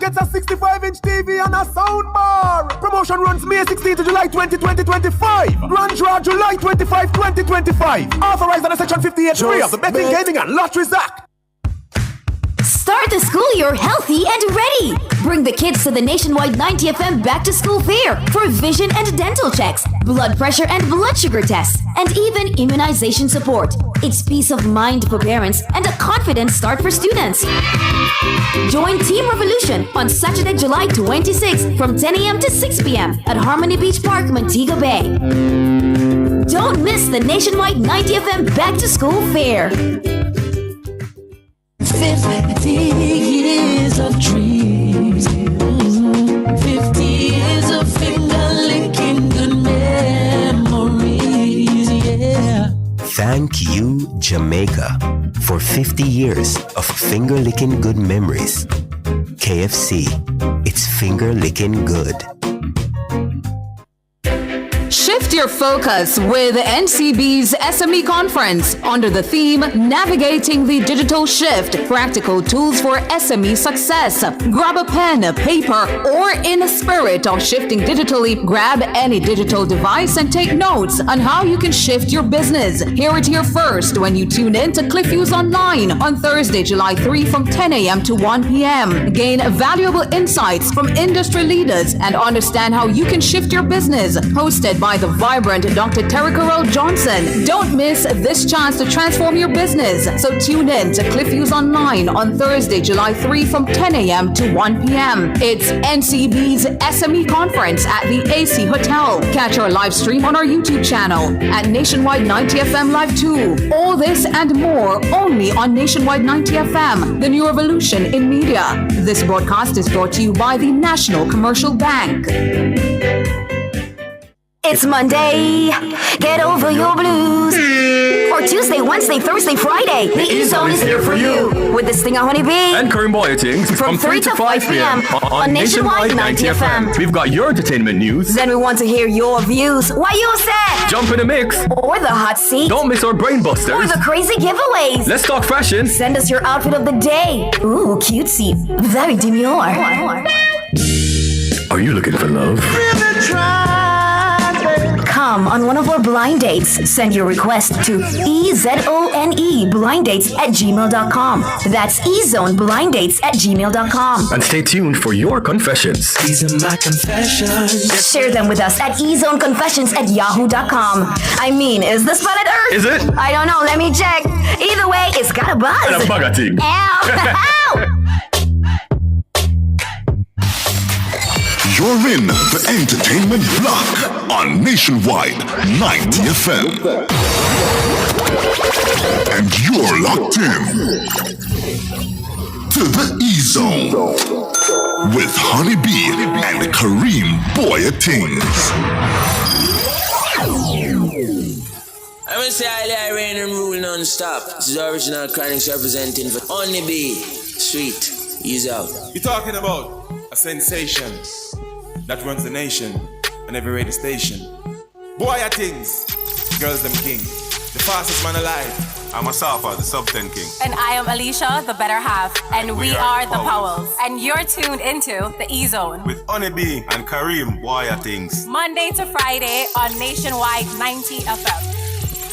gets a 65-inch TV and a sound bar. Promotion runs May 16 to July 20, 2025. Grand draw July 25, 2025. Authorized under Section 58(3) of the Betting, Gaming and Lotteries Act. Start the school year healthy and ready. Bring the kids to the nationwide 90FM Back to School Fair for vision and dental checks, blood pressure and blood sugar tests, and even immunization support. It's peace of mind for parents and a confident start for students. Join Team Revolution on Saturday, July 26th from 10 a.m. to 6 p.m. at Harmony Beach Park, Montego Bay. Don't miss the nationwide 90FM Back to School Fair. 50 years of dreams, 50 years of finger-licking good memories, yeah. Thank you, Jamaica, for 50 years of finger-licking good memories. KFC, it's finger-licking good. Shift your focus with NCB's SME Conference under the theme Navigating the Digital Shift, Practical Tools for SME Success. Grab a pen, paper, or in a spirit of shifting digitally, grab any digital device and take notes on how you can shift your business. Hear it here first when you tune in to CliffViews Online on Thursday, July 3 from 10 a.m. to 1 p.m. Gain valuable insights from industry leaders and understand how you can shift your business. Hosted by the vibrant Dr. Terrica Earl Johnson. Don't miss this chance to transform your business. So tune in to CliffViews Online on Thursday, July 3 from 10 a.m. to 1 p.m. It's NCB's SME Conference at the AC Hotel. Catch our live stream on our YouTube channel at Nationwide 90FM Live 2. All this and more only on Nationwide 90FM, the new revolution in media. This broadcast is brought to you by the National Commercial Bank. It's Monday, get over your blues. Or Tuesday, Wednesday, Thursday, Friday, the E-Zone is here for you. With this thing on Honey Bee and Karim Boyating from 3 to 5 p.m. on Nationwide 90FM. We've got your entertainment news. Then we want to hear your views. Why you said? Jump in the mix. Or the hot seat. Don't miss our brain busters. Or the crazy giveaways. Let's talk fashion. Send us your outfit of the day. Ooh, cutesy. Very demure. Are you looking for love? Come on one of our blind dates. Send your request to ezoneblindates@gmail.com. That's ezoneblindates@gmail.com. And stay tuned for your confessions. These are my confessions. Share them with us at ezoneconfessions@yahoo.com. I mean, is this planet Earth? Is it? I don't know. Let me check. Either way, it's got a buzz. And a bugger thing. Ow! Ow! You're in the entertainment block on Nationwide 90FM. And you're locked in to the E-Zone with Honey Bee and Karim Boyatings. I'm gonna say I reign and rule non-stop. This is original Chronics representing for Honey Bee. Sweet. Ease out. You're talking about a sensation that runs the nation on every radio station. Boy, are things. Girls, them king. The fastest man alive. I'm Asafa, the sub-10 king. And I am Alicia, the better half. And we are the Powells. And you're tuned into the E-Zone. With Honeybee and Karim, boy, are things. Monday to Friday on Nationwide 90FM.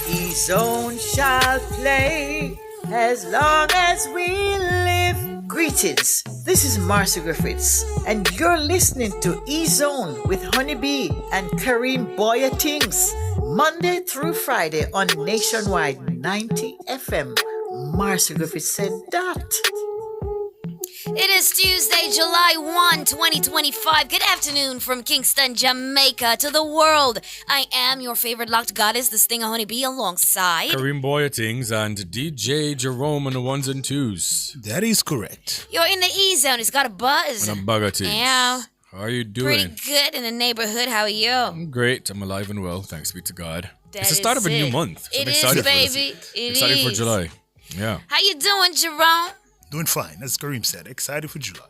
E-Zone shall play as long as we live. Greetings, this is Marcia Griffiths, and you're listening to E-Zone with Honeybee and Karim Boyatings, Monday through Friday on Nationwide 90 FM. Marcia Griffiths said that. It is Tuesday, July 1, 2025. Good afternoon from Kingston, Jamaica to the world. I am your favorite locked goddess, the Stinger Honeybee, alongside Karim Boyatings and DJ Jerome on the ones and twos. That is correct. You're in the E-Zone. It's got a buzz. And a bugger things. Yeah. How are you doing? Pretty good in the neighborhood. How are you? I'm great. I'm alive and well. Thanks be to God. That it's the start of a new month. So it is, baby. Excited for July. Yeah. How you doing, Jerome? Doing fine, as Karim said. Excited for July.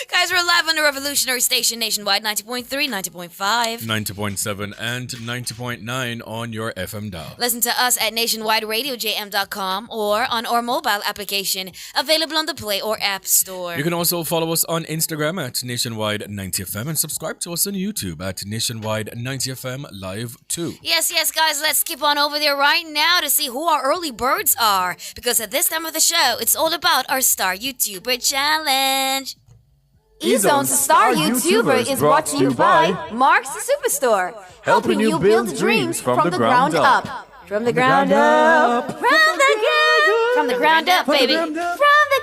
Karim, guys, we're live on the Revolutionary Station nationwide, 90.3, 90.5. 90.7 and 90.9 on your FM dial. Listen to us at nationwideradiojm.com or on our mobile application, available on the Play or App Store. You can also follow us on Instagram at Nationwide 90FM and subscribe to us on YouTube at Nationwide 90FM Live 2. Yes, guys, let's skip on over there right now to see who our early birds are. Because at this time of the show, it's all about our Star YouTuber Challenge. E-Zone's Star YouTuber is brought to you by Mark's Superstore, helping you build dreams from the ground up. From the ground up. From the ground up, baby. From the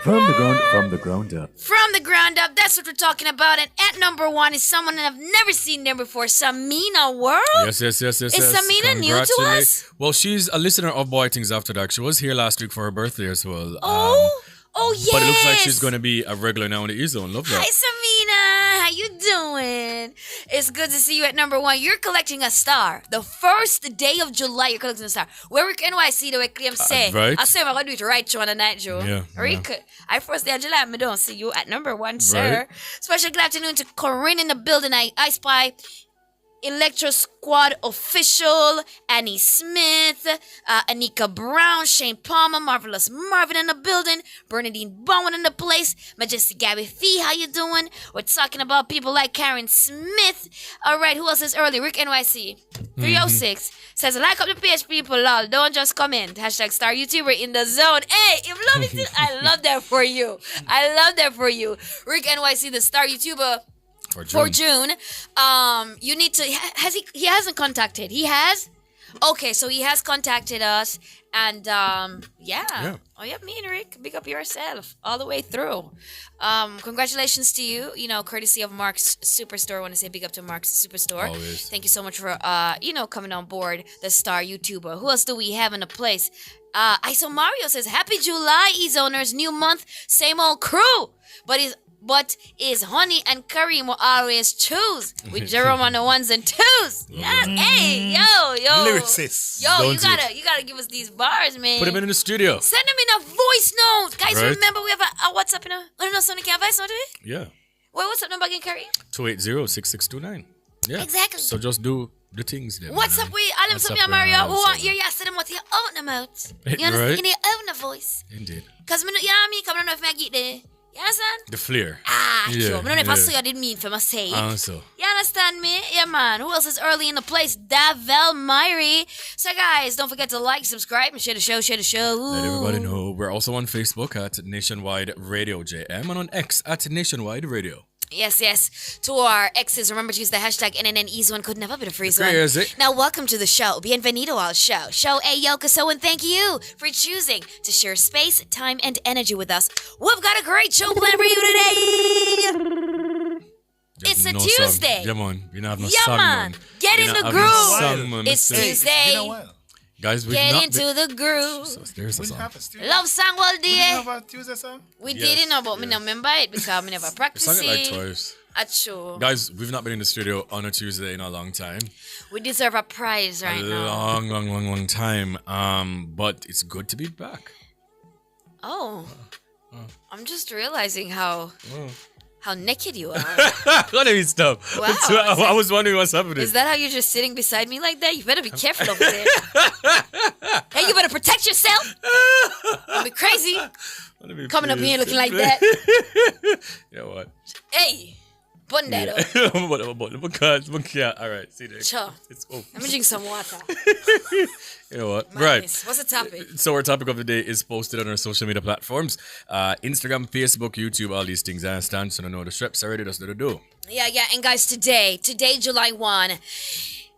ground up. From the ground up, that's what we're talking about. And at number one is someone that I've never seen there before, Samina World. Yes. Is Samina new to us? Well, she's a listener of Boy Things After Dark. She was here last week for her birthday as well. Oh, yes. But it looks like she's going to be a regular now in the E-Zone. Love that. Hi, Samina. How you doing? It's good to see you at number one. You're collecting a star. The first day of July, you're collecting a star. Where Rick NYC, the way Claim say. Right. I say I'm going to do it right on the night, Joe. Yeah. Rick, I first day of July, I don't see you at number one, sir. Right. Special good afternoon to Corinne in the building. I spy Electro Squad official, Annie Smith, Anika Brown, Shane Palmer, Marvelous Marvin in the building, Bernadine Bowen in the place, Majestic Gabby Fee, how you doing? We're talking about people like Karen Smith. All right, who else is early? Rick NYC 306 says, like up the page, people, lol. Don't just comment. Hashtag Star YouTuber in the zone. Hey, if love is I love that for you. I love that for you. Rick NYC, the Star YouTuber. For June, you need to. He hasn't contacted. He has. Okay, so he has contacted us, and yeah. Oh yeah, me and Rick, big up yourself all the way through. Congratulations to you. You know, courtesy of Mark's Superstore. I want to say big up to Mark's Superstore. Always. Thank you so much for coming on board, the Star YouTuber. Who else do we have in the place? Iso Mario says, "Happy July, E-Zoners, new month, same old crew." But is Honey and Kareem will always choose with Jerome on the ones and twos. Yeah, hey, yo. Lyricist. Yo, you gotta give us these bars, man. Put them in the studio. Send them in a voice note. Guys, Right. remember we have a WhatsApp in a Sonic voice note, do we? Yeah. Wait, what's up number again, Kareem? 280-6629. Yeah. Exactly. So just do the things there. What's up with Alam What's up, Samia Mario? Ram? Who want you to them what you own them out? You understand? Right. You need to own the voice. Indeed. Cause me, you know what I mean? Come on, know if I get there. You understand? The flair. Sure. I don't know if I saw you, I didn't mean for my sake. Also. You understand me? Yeah, man. Who else is early in the place? Davel Myri. So, guys, don't forget to like, subscribe, and share the show. Let everybody know. We're also on Facebook at Nationwide Radio JM and on X at Nationwide Radio. Yes. To our exes, remember to use the hashtag NNNEZone. Could never be the freeze one. Is it? Now, welcome to the show. Bienvenido al show. Show Ayokaso, and thank you for choosing to share space, time, and energy with us. We've got a great show planned for you today. It's a Tuesday. Yeah, man. We don't have no Yeah, song, man. Get in the groove. It's Tuesday. Guys, Get into the groove. So there's a song. Love song all day. have a Tuesday song? We didn't know, but me not remember it because me never We practice sang it like it. twice. That's true. Guys, we've not been in the studio on a Tuesday in a long time. We deserve a prize right now. Long time. But it's good to be back. Oh. I'm just realizing how naked you are. What are you stuff? Wow. I was wondering what's happening. Is that how you're just sitting beside me like that? You better be careful over there. Hey, you better protect yourself. Don't be crazy. Coming up here looking like that. You know what? Hey, button that up. All right, see there. Sure. Let me drink some water. You know what? Madness. Right. What's the topic? So our topic of the day is posted on our social media platforms. Instagram, Facebook, YouTube, all these things. I understand. So I know the strips already. That's what to do. Yeah. And guys, today, July 1,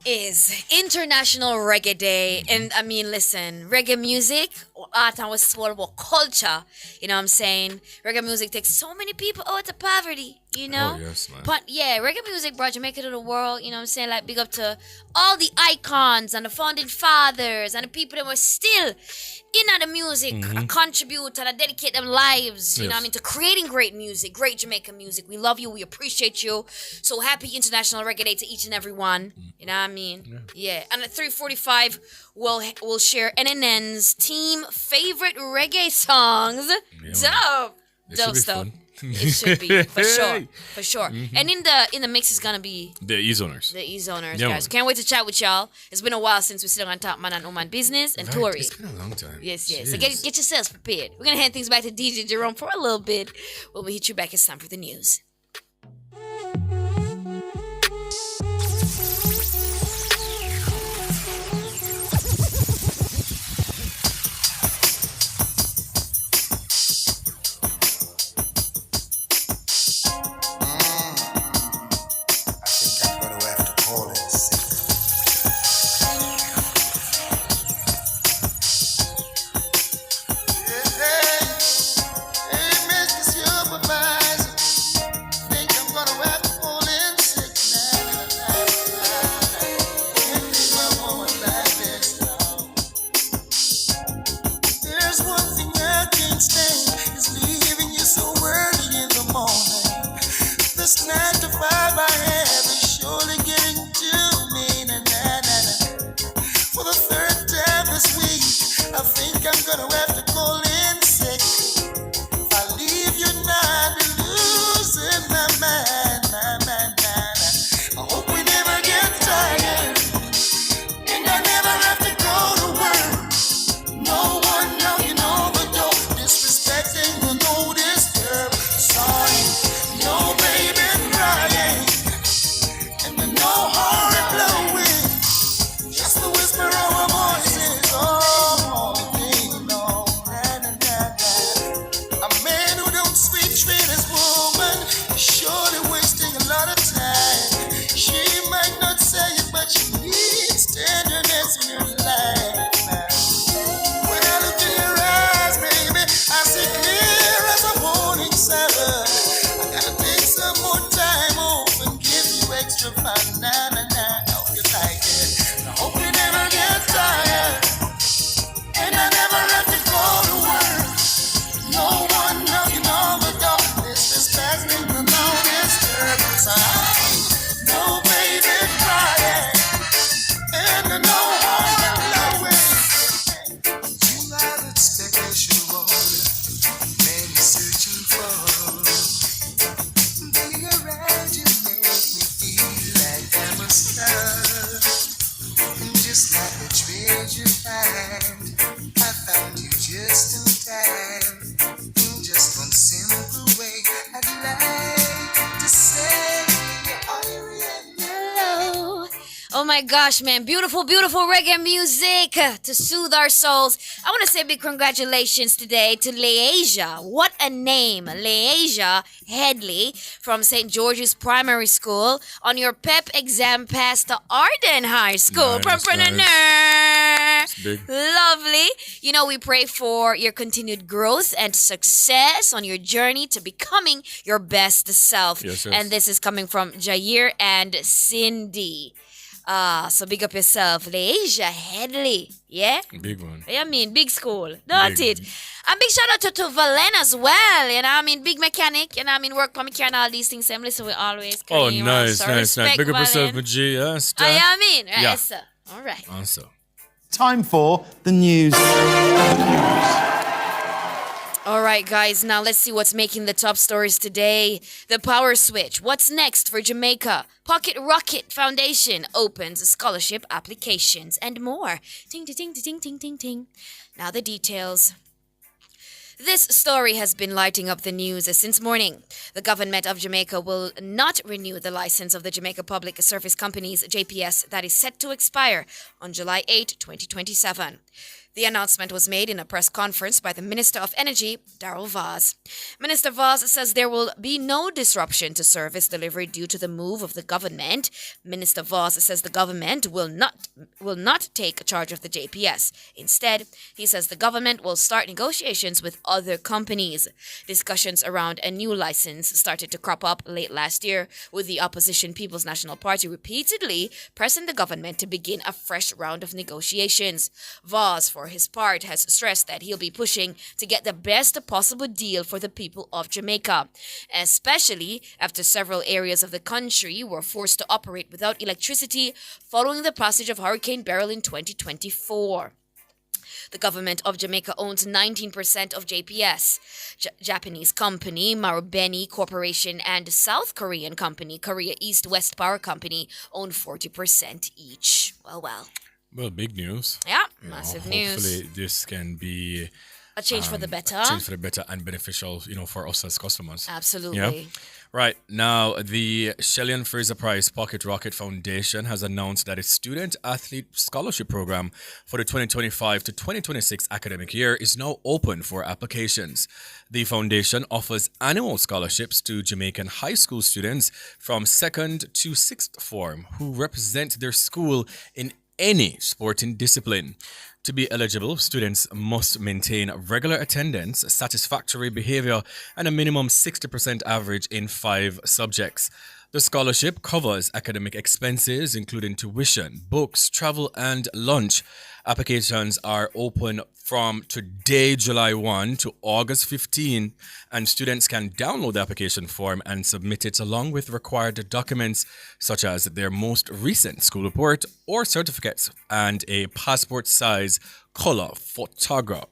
is International Reggae Day. And I mean, listen, reggae music, art and our culture, you know what I'm saying? Reggae music takes so many people out of poverty, you know? Oh, yes, man. But yeah, reggae music brought Jamaica to the world, you know what I'm saying? Like, big up to all the icons and the founding fathers and the people that were still in the music, contribute and dedicate them lives, you know what I mean, to creating great music, great Jamaican music. We love you, we appreciate you. So happy International Reggae Day to each and every one. You know what I mean? Yeah. And at 3:45, we'll share NNN's team favorite reggae songs. Yeah, Dope stuff. fun. It should be for sure, for sure. And in the mix is gonna be The E-zoners. the E-zoners, Yeah, guys. man. Can't wait to chat with y'all. It's been a while since we sit on top man and woman business and Right, Tory. it's been a long time. Yes, yes. So Jeez. get yourselves prepared. We're gonna hand things back to DJ Jerome for a little bit. When we hit you back, it's time for the news. There's one thing I can't stand is leaving you so early in the morning. This 9 to 5 I have is surely getting to me. Na, na, na, na. For the third time this week, I think I'm gonna have to call in sick. If I leave you now, I'll be losing my mind, my mind, I hope we never get tired, and I never have to go to work. No one knocking on the door, disrespecting the no disturb sign. No baby crying, and the no horn blowing. Just the whisper of our voices. Oh, baby, no, na, na, na, na. A man who don't sweet treat his woman is surely wasting a lot of time. She might not say it, but she needs tenderness in her life. When I look in your eyes, baby, I see clear as a morning sun. I gotta take some more time off and give you extra fun. Na na na, hope you like it. I hope you never get tired, and I never have to go to work. No one knocking on the door, disrespecting the no disturbance. No baby crying, and the no horn blowing. You are the special one, man searching for. Being around you make me feel like I'm a star. And just like the treasure find, I found you just in time. In just one simple way, I'd like to say, Hello. Oh my gosh, man. Beautiful, beautiful reggae music to soothe our souls. I want to say big congratulations today to Leasia. What a name. Leasia Headley from St. George's Primary School on your PEP exam pass to Arden High School. Nice, Nice. big. Lovely. You know, we pray for your continued growth and success on your journey to becoming your best self. Yes, yes. And this is coming from Jair and Cindy. So big up yourself, Leasia Headley. Yeah? Big one. I mean, big school, don't Big. it? And big shout out to Valen as well. You know, I mean, big mechanic. You know, I mean, work for me and all these things. I'm listening with always. Oh, Kareem, nice, so nice, nice. respect, Big up yourself, Valen. my G. Yes, I mean, right, Yeah. sir. All right. Also. Time for the news. All right, guys, now let's see what's making the top stories today. The power switch. What's next for Jamaica? Pocket Rocket Foundation opens scholarship applications and more. Ting, ting, ting, ting, ting, ting, ting. Now the details. This story has been lighting up the news since morning. The government of Jamaica will not renew the license of the Jamaica Public Service Company's JPS that is set to expire on July 8, 2027. The announcement was made in a press conference by the Minister of Energy, Darrell Vaz. Minister Vaz says there will be no disruption to service delivery due to the move of the government. Minister Vaz says the government will not take charge of the JPS. Instead, he says the government will start negotiations with other companies. Discussions around a new license started to crop up late last year, with the opposition People's National Party repeatedly pressing the government to begin a fresh round of negotiations. Vaz, for his part, has stressed that he'll be pushing to get the best possible deal for the people of Jamaica, especially after several areas of the country were forced to operate without electricity following the passage of Hurricane Beryl in 2024. The government of Jamaica owns 19% of JPS. Japanese company Marubeni Corporation and South Korean company Korea East West Power Company own 40% each. Well, big news. Yeah, massive news. Hopefully this can be a change for the better. Change for the better and beneficial, for us as customers. Absolutely. Yeah? Right. Now, the Shelley Fraser Price Pocket Rocket Foundation has announced that its student athlete scholarship program for the 2025 to 2026 academic year is now open for applications. The foundation offers annual scholarships to Jamaican high school students from 2nd to 6th form who represent their school in any sporting discipline. To be eligible, students must maintain regular attendance, satisfactory behavior, and a minimum 60% average in 5 subjects. The scholarship covers academic expenses, including tuition, books, travel, and lunch. Applications are open from today, July 1 to August 15, and students can download the application form and submit it along with required documents such as their most recent school report or certificates and a passport-size color photograph.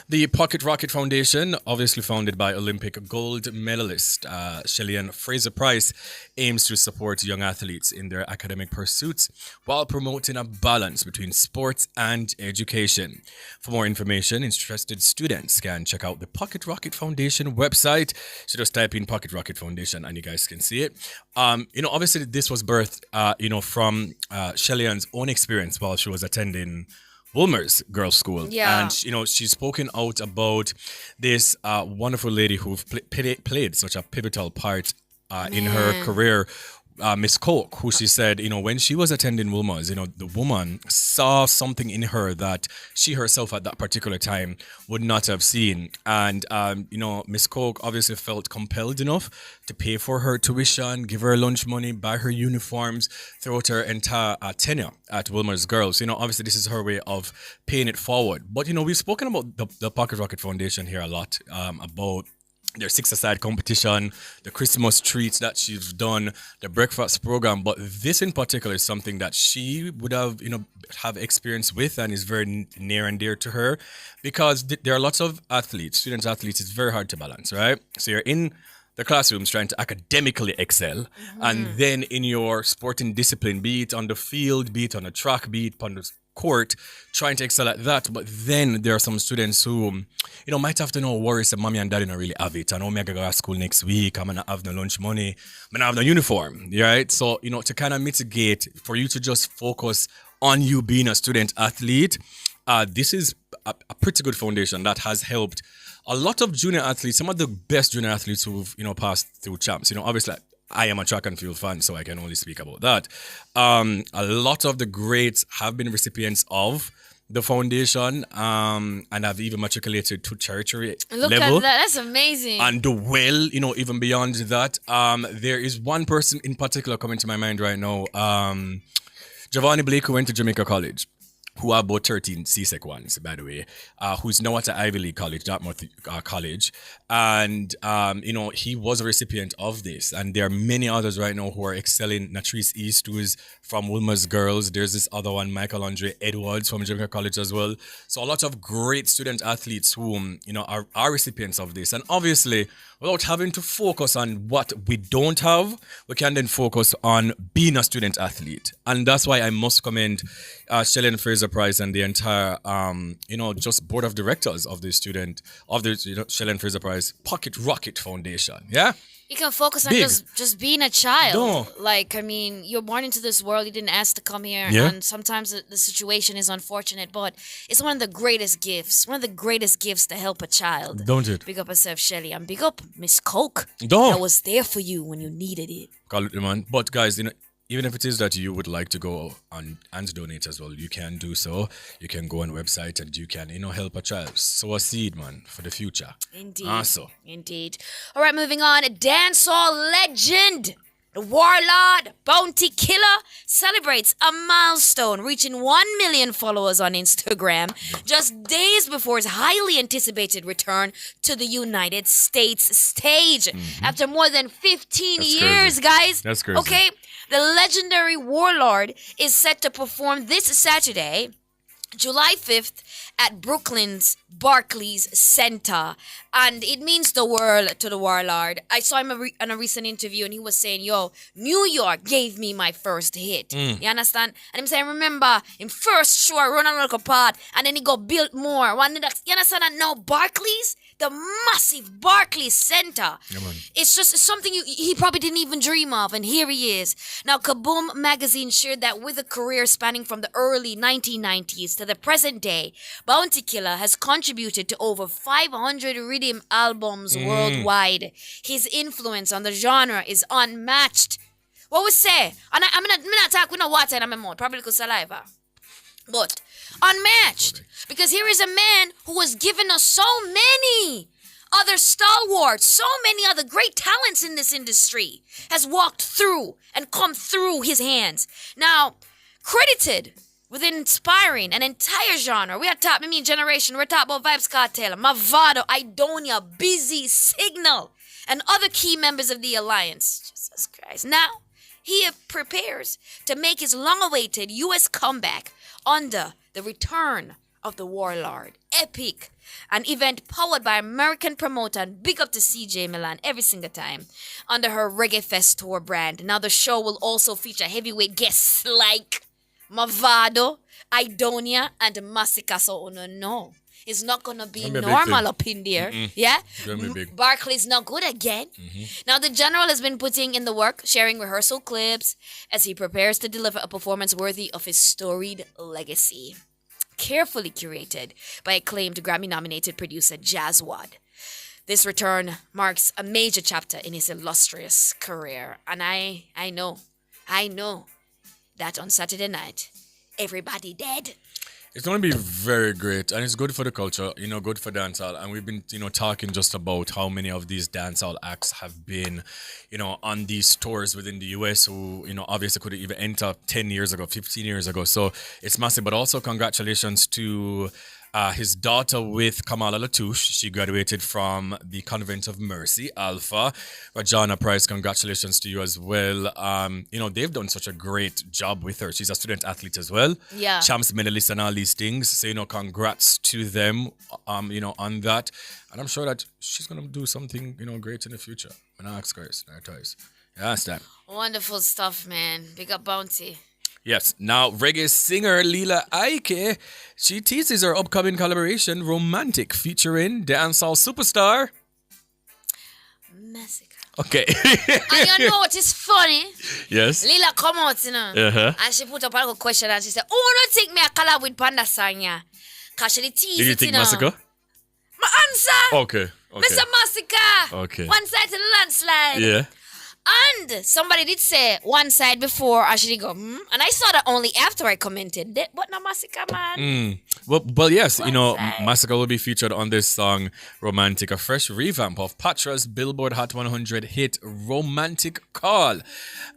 The Pocket Rocket Foundation, obviously founded by Olympic gold medalist Shelley Fraser Price, aims to support young athletes in their academic pursuits while promoting a balance between sports and education. For more information, interested students can check out the Pocket Rocket Foundation website. So just type in Pocket Rocket Foundation and you guys can see it. Obviously this was birthed, from Shelley's own experience while she was attending Wolmer's Girls' School. Yeah. And, she's spoken out about this wonderful lady who played such a pivotal part in her career, Miss Coke, who she said, when she was attending Wolmer's, the woman saw something in her that she herself at that particular time would not have seen. And, Miss Coke obviously felt compelled enough to pay for her tuition, give her lunch money, buy her uniforms throughout her entire tenure at Wolmer's Girls. Obviously this is her way of paying it forward. But, we've spoken about the Pocket Rocket Foundation here a lot, about their six-a-side competition, the Christmas treats that she's done, the breakfast program. But this in particular is something that she would have, have experience with and is very near and dear to her because there are lots of athletes, student athletes, it's very hard to balance, right? So you're in the classrooms trying to academically excel and then in your sporting discipline, be it on the field, be it on the track, be it on the court, trying to excel at that. But then there are some students who, might have to know worries that mommy and daddy don't really have it. I know me I gotta go to school next week. I'm gonna have no lunch money. I'm gonna have no uniform. Right? So, to kind of mitigate, for you to just focus on you being a student athlete, this is a pretty good foundation that has helped a lot of junior athletes, some of the best junior athletes who've, passed through champs. Obviously I am a track and field fan, so I can only speak about that. A lot of the greats have been recipients of the foundation and have even matriculated to tertiary Look level. at that. That's amazing. And do well, even beyond that. There is one person in particular coming to my mind right now. Giovanni Blake, who went to Jamaica College, who are about 13 CSEC ones, by the way, who's now at Ivy League College, Dartmouth College. And, he was a recipient of this. And there are many others right now who are excelling. Natrice East, who is from Wolmer's Girls. There's this other one, Michael Andre Edwards from Jamaica College as well. So a lot of great student athletes who, are recipients of this. And obviously, without having to focus on what we don't have, we can then focus on being a student athlete. And that's why I must commend Shelley Fraser Price and the entire, just board of directors of the Shelley Fraser Price Pocket Rocket Foundation. Yeah? You can focus on Big. just being a child. No. You're born into this world. You didn't ask to come here. Yeah. And sometimes the situation is unfortunate, but it's one of the greatest gifts. One of the greatest gifts to help a child. Don't it? Big up yourself, Shelley. And big up Miss Coke. Don't. That was there for you when you needed it. Call it, man. But guys, even if it is that you would like to go and donate as well, you can do so. You can go on the website and you can, help a child. Sow a seed, man, for the future. Indeed. Also. Indeed. All right, moving on. Dancehall legend, the Warlord Bounty Killer, celebrates a milestone, reaching 1 million followers on Instagram just days before his highly anticipated return to the United States stage. After more than 15 That's years, crazy. guys. That's crazy. Okay? The legendary Warlord is set to perform this Saturday July 5th at Brooklyn's Barclays Center. And it means the world to the warlord. I saw him in a recent interview and he was saying, yo, New York gave me my first hit. You understand? And him saying, remember, in first show, run on a part, and then he got built more. You understand? And now Barclays, the massive Barclays Center. It's just something he probably didn't even dream of, and here he is. Now, Kaboom magazine shared that with a career spanning from the early 1990s to the present day, Bounty Killer has contributed to over 500 rhythm albums worldwide. His influence on the genre is unmatched. What we say? I'm not talking with no water in my mouth, probably because saliva. But unmatched. Because here is a man who has given us so many other stalwarts, so many other great talents in this industry, has walked through and come through his hands. Now, credited with inspiring an entire genre. We are talking, generation, we're talking about Vibes Cartel, Mavado, Idonia, Busy, Signal, and other key members of the Alliance. Jesus Christ. Now, he prepares to make his long-awaited U.S. comeback under the return of the Warlord. Epic. An event powered by American promoter and big up to CJ Milan every single time under her Reggae Fest tour brand. Now the show will also feature heavyweight guests like Mavado, Idonia, and Masika. So no. It's not going to be normal up in there. Yeah? Barclay's not good again. Now, the General has been putting in the work, sharing rehearsal clips as he prepares to deliver a performance worthy of his storied legacy. Carefully curated by acclaimed Grammy-nominated producer Jazzwad. This return marks a major chapter in his illustrious career. And I know that on Saturday night, everybody dead. It's going to be very great, and it's good for the culture, good for dancehall. And we've been, talking just about how many of these dancehall acts have been, on these tours within the US who, obviously couldn't even enter 10 years ago, 15 years ago. So it's massive. But also congratulations to his daughter with Kamala Latouche. She graduated from the Convent of Mercy, Alpha. Rajana Price, congratulations to you as well. They've done such a great job with her. She's a student athlete as well. Yeah. Champs medalist and all these things. So, congrats to them, on that. And I'm sure that she's going to do something, great in the future. When I ask her, not twice. Yeah, that's that. Wonderful stuff, man. Big up Bounty. Yes. Now, reggae singer Lila Ike, she teases her upcoming collaboration, Romantic, featuring dancehall superstar Massacre. Okay. And you know what is funny? Yes. Lila come out, and she put up a little question and she said, "Oh, no, take me a collab with Panda Sanya." Cause she tease Did you it, think Massacre? My answer. Okay. Mr. Massacre. Okay. One side to the landslide. Yeah. And somebody did say one side before, and she did go, And I saw that only after I commented. But no Massacre, man. Well, yes, Massacre will be featured on this song, Romantic, a fresh revamp of Patra's Billboard Hot 100 hit, Romantic Call.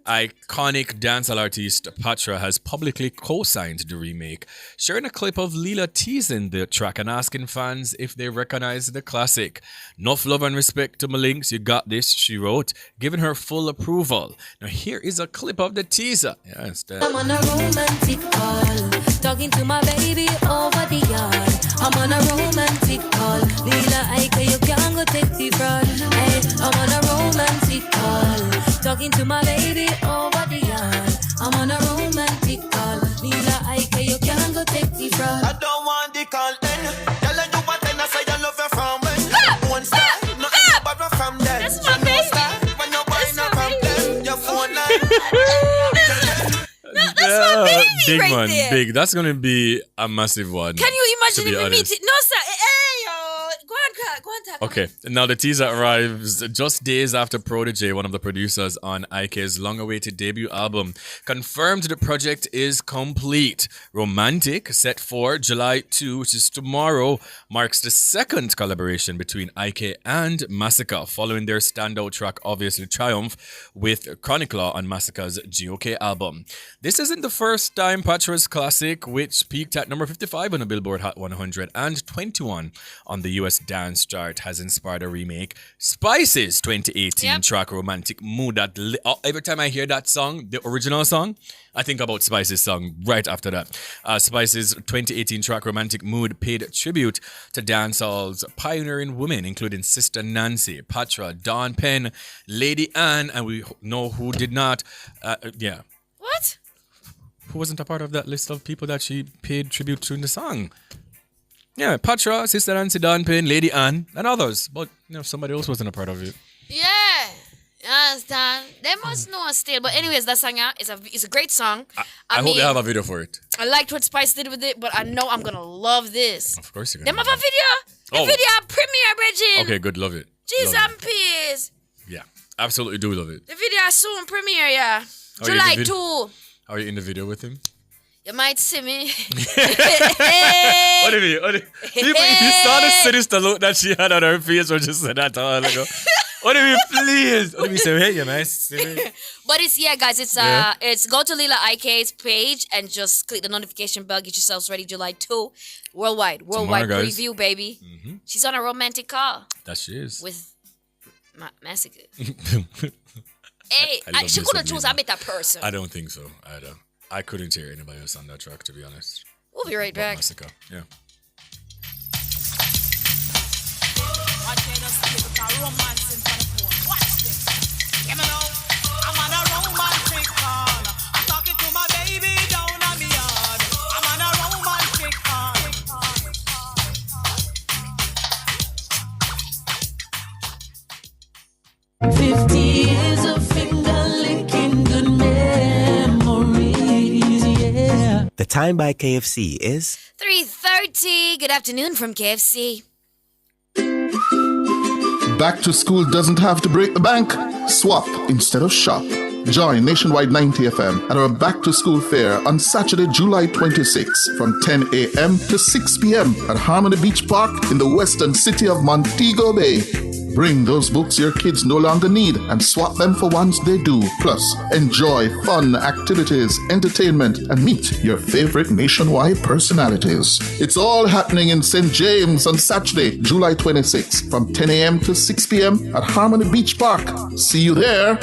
Iconic dancehall artist Patra has publicly co-signed the remake, sharing a clip of Lila teasing the track and asking fans if they recognize the classic. "Enough love and respect to my links, you got this," she wrote, giving her full approval. Now here is a clip of the teaser. Yes, I'm on a romantic call, talking to my baby over the yard. I'm on a romantic call, Lila Ike, you can't go take the fraud. Hey, I'm on a romantic call, talking to my baby over the yard. I'm on a romantic call, Lila Ike, you can't go take the fraud. I don't want the call then. Tell her you what then I say you love her from when. One star, nothing but from them. That's my baby. When you wind up from them, your phone line. That's my baby big right one, there. big. That's gonna be a massive one. Can you imagine to be if we honest. meet it? No, sir. Hey, yo. Go on, talk. Okay, now the teaser arrives just days after Prodigy, one of the producers on Ike's long-awaited debut album, confirmed the project is complete. Romantic, set for July 2, which is tomorrow, marks the second collaboration between Ike and Massacre, following their standout track, obviously Triumph, with Chronic Law on Massacre's GOK album. This isn't the first time Patra's classic, which peaked at number 55 on the Billboard Hot 100 and 21 on the US Dance dance chart has inspired a remake. Spice's 2018 track Romantic Mood. Every time I hear that song, the original song, I think about Spice's song right after that. Spice's 2018 track Romantic Mood paid tribute to dancehall's pioneering women, including Sister Nancy, Patra, Dawn Penn, Lady Anne, and we know who did not. What? Who wasn't a part of that list of people that she paid tribute to in the song? Yeah, Patra, Sister Nancy, Dawn Penn, Lady Anne, and others. But somebody else wasn't a part of it. Yeah. You understand? They must know still. But anyways, that song is a great song. I hope they have a video for it. I liked what Spice did with it, but I know I'm gonna love this. Of course you're Them gonna. have a video. The video premiere, Bridget. Okay, good, love it. Jeez Love and peas. Yeah, absolutely do love it. The video soon premiere, yeah. Are you in July the 2. Are you in the video with him? You might see me. What if you saw the sinister look that she had on her face when she said that a while ago? What if you please? What if you say, hey, you might see me? But guys, it's go to Lila IK's page and just click the notification bell. Get yourselves ready. July 2, worldwide Tomorrow, guys. preview, baby. Mm-hmm. She's on a romantic call. That she is with Massacre. Hey, she could have chosen a better person. I don't think so either. I couldn't hear anybody else on that track, to be honest. We'll be right back. Massacre, yeah. The time by KFC is 3:30. Good afternoon from KFC. Back to school doesn't have to break the bank. Swap instead of shop. Join Nationwide 90 FM at our back to school fair on Saturday, July 26 from 10 a.m. to 6 p.m. at Harmony Beach Park in the western city of Montego Bay. Bring those books your kids no longer need and swap them for ones they do. Plus, enjoy fun activities, entertainment, and meet your favorite Nationwide personalities. It's all happening in St. James on Saturday, July 26 from 10 a.m. to 6 p.m. at Harmony Beach Park. See you there.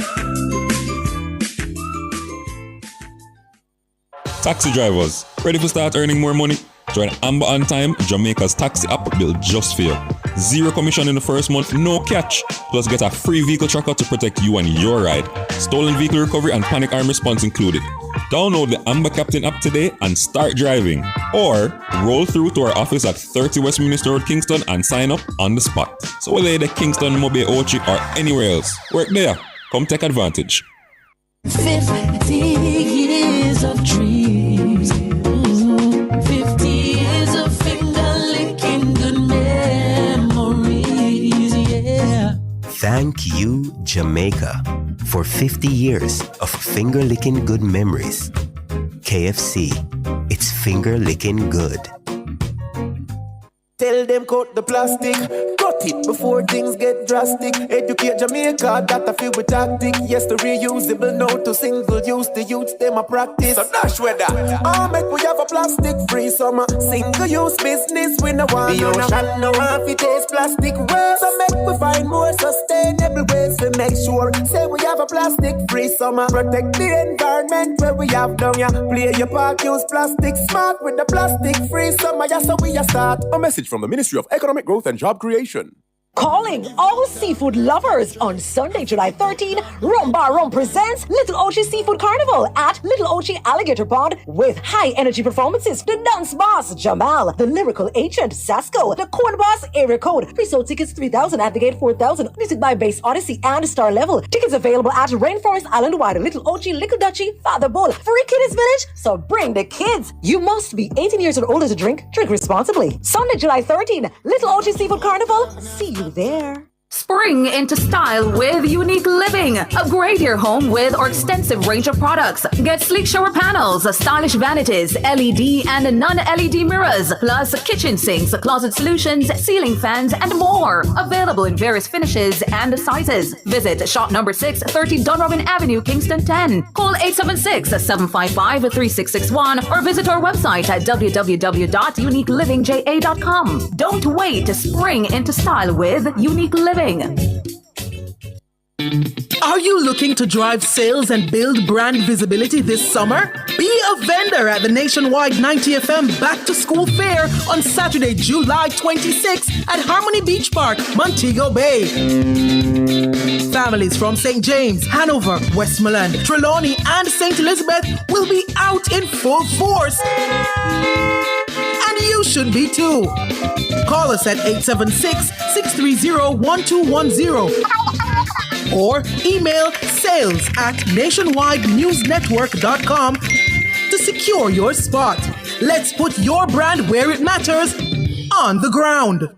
Taxi drivers, ready to start earning more money? Join Amber on Time, Jamaica's taxi app built just for you. 0 commission in the first month, no catch. Plus get a free vehicle tracker to protect you and your ride. Stolen vehicle recovery and panic alarm response included. Download the Amber Captain app today and start driving. Or roll through to our office at 30 Westminster Road, Kingston and sign up on the spot. So whether you're at Kingston, Mobay, Ochi or anywhere else, work there. Come take advantage. 50 years of dreams. 50 years of finger-licking good memories, yeah. Thank you, Jamaica, for 50 years of finger-licking good memories. KFC, it's finger-licking good. Tell them cut the plastic, cut it before things get drastic. Educate Jamaica, that a few with tactic. Yes, the reusable, no to single use. The youths them a practice. So dash with that. Make we have a plastic free summer. Single use business we no want. The ocean no want it taste plastic waste. So make we find more sustainable ways to make sure. Say we have a plastic free summer. Protect the environment where we have down ya. Play your part, use plastic smart with the plastic free summer. Yes, so we a start. A message from the Ministry of Economic Growth and Job Creation. Calling all seafood lovers on Sunday, July 13, Rum Bar Rum presents Little Ochi Seafood Carnival at Little Ochi Alligator Pond with high energy performances. The dance boss, Jamal, the lyrical agent, Sasko, the corn boss, Area Code. Pre-sold tickets 3,000 at the gate 4,000. Music by Bass Odyssey and Star Level. Tickets available at Rainforest Island Wide, Little Ochi, Little Dutchy, Father Bull. Free Kiddies Village, so bring the kids. You must be 18 years or older to drink. Drink responsibly. Sunday, July 13, Little Ochi Seafood Carnival. See you there. Spring into style with Unique Living. Upgrade your home with our extensive range of products. Get sleek shower panels, stylish vanities, LED and non-LED mirrors, plus kitchen sinks, closet solutions, ceiling fans, and more. Available in various finishes and sizes. Visit shop number 630 Dunrobin Avenue, Kingston 10. Call 876-755-3661 or visit our website at www.uniquelivingja.com. Don't wait to spring into style with Unique Living. Are you looking to drive sales and build brand visibility this summer? Be a vendor at the Nationwide 90 FM Back to School Fair on Saturday, July 26th at Harmony Beach Park, Montego Bay. Families from St. James, Hanover, Westmoreland, Trelawney, and St. Elizabeth will be out in full force. And you should be too. Call us at 876-630-1210 or email sales@nationwidenewsnetwork.com to secure your spot. Let's put your brand where it matters, on the ground.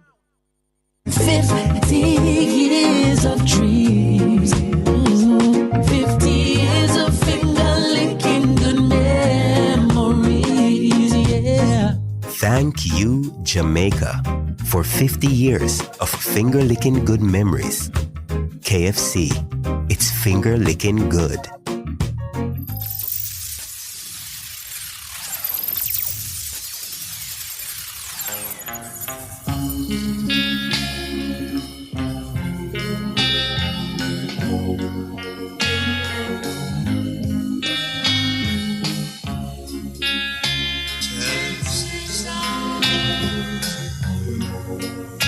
50 years of dreams. 50 years of finger-licking good memories, yeah. Thank you, Jamaica, for 50 years of finger-licking good memories. KFC, it's finger-licking good.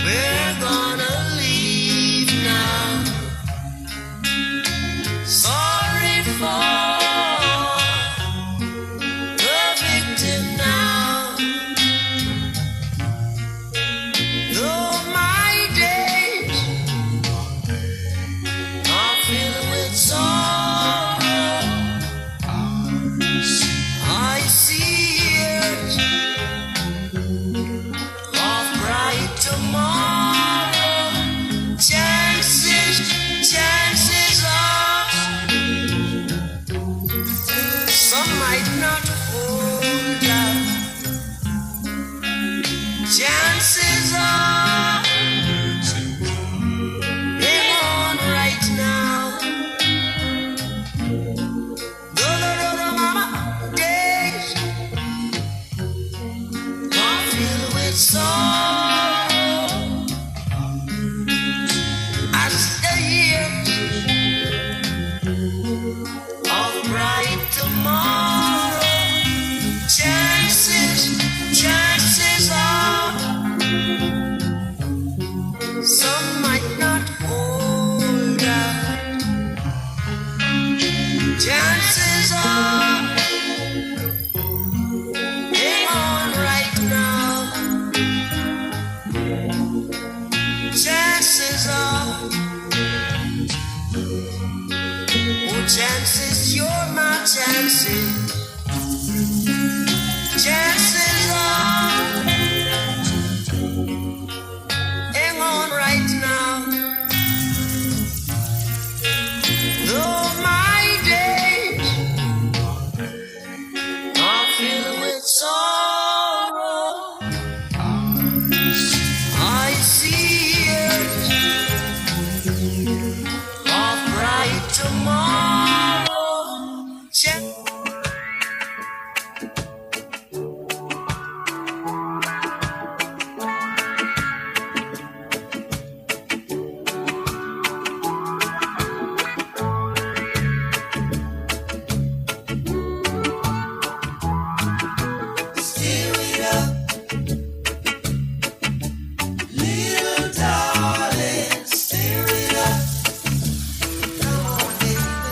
We're gonna leave now. Sorry for the victim now. Though my days are filled with sorrow, I see it of bright tomorrow. Chances are some might not hold out. Chances are they're on right now. The mama days are filled with sorrow. As the years of bright tomorrow, chances are some might not hold out. Chances are hang on right now. Chances are, oh chances, you're my chances. Chances are, hang on right now. Though my days are filled with sorrow, I see it of bright tomorrow. Stir it up, little darling, stir it up. Come on, baby.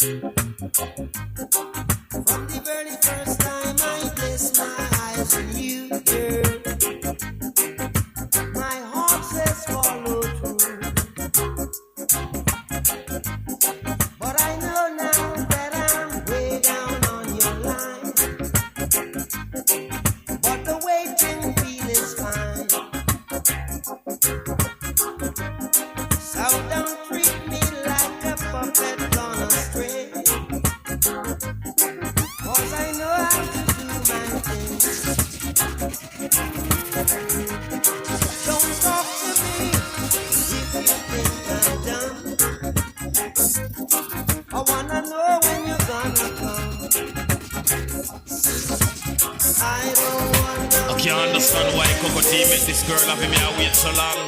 From the very first time I placed my eyes on you, girl, my heart says follow through. But I know now that I'm way down on your line. But the waiting feel is fine. So don't treat me like a puppet on a string. 'Cause I know how to do my things. Don't talk to me if you think I'm done. I wanna know when you're gonna come. I don't wanna. I can't understand why Coco T make this girl have him here wait so long.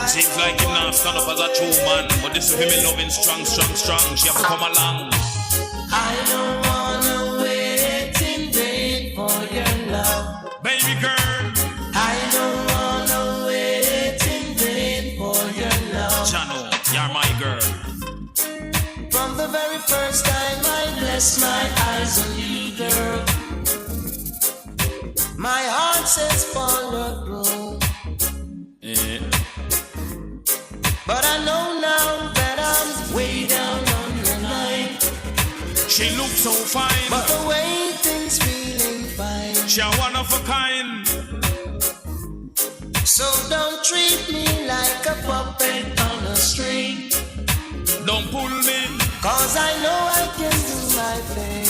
Seems like him not stand up as a true man, but this is him loving strong. She have to come along. I don't wanna wait in vain for your love, baby girl. I don't wanna wait in vain for your love. Chano, you're my girl. From the very first time I blessed my eyes on you, girl, my heart says follow through. Yeah. But I know now that I'm way down on your line. She looks so fine, but the waiting's feeling fine. She a one of a kind. So don't treat me like a puppet on a string. Don't pull me, 'cause I know I can do my thing.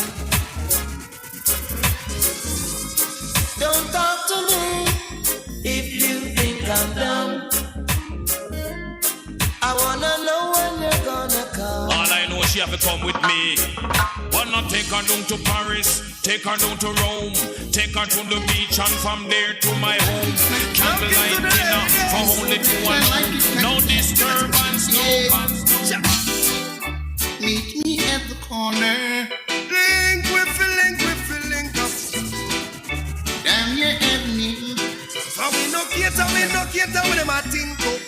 Don't talk to me if you think I'm dumb. I wanna know when you're gonna come. All I know, she have to come with me. Wanna take her down to Paris, take her down to Rome, take her to the beach and from there to my home. Candlelight dinner for only two alone. No disturbance, no fuss. Meet me at the corner. Link with up. Damn your avenue. So we no cater with them a think up.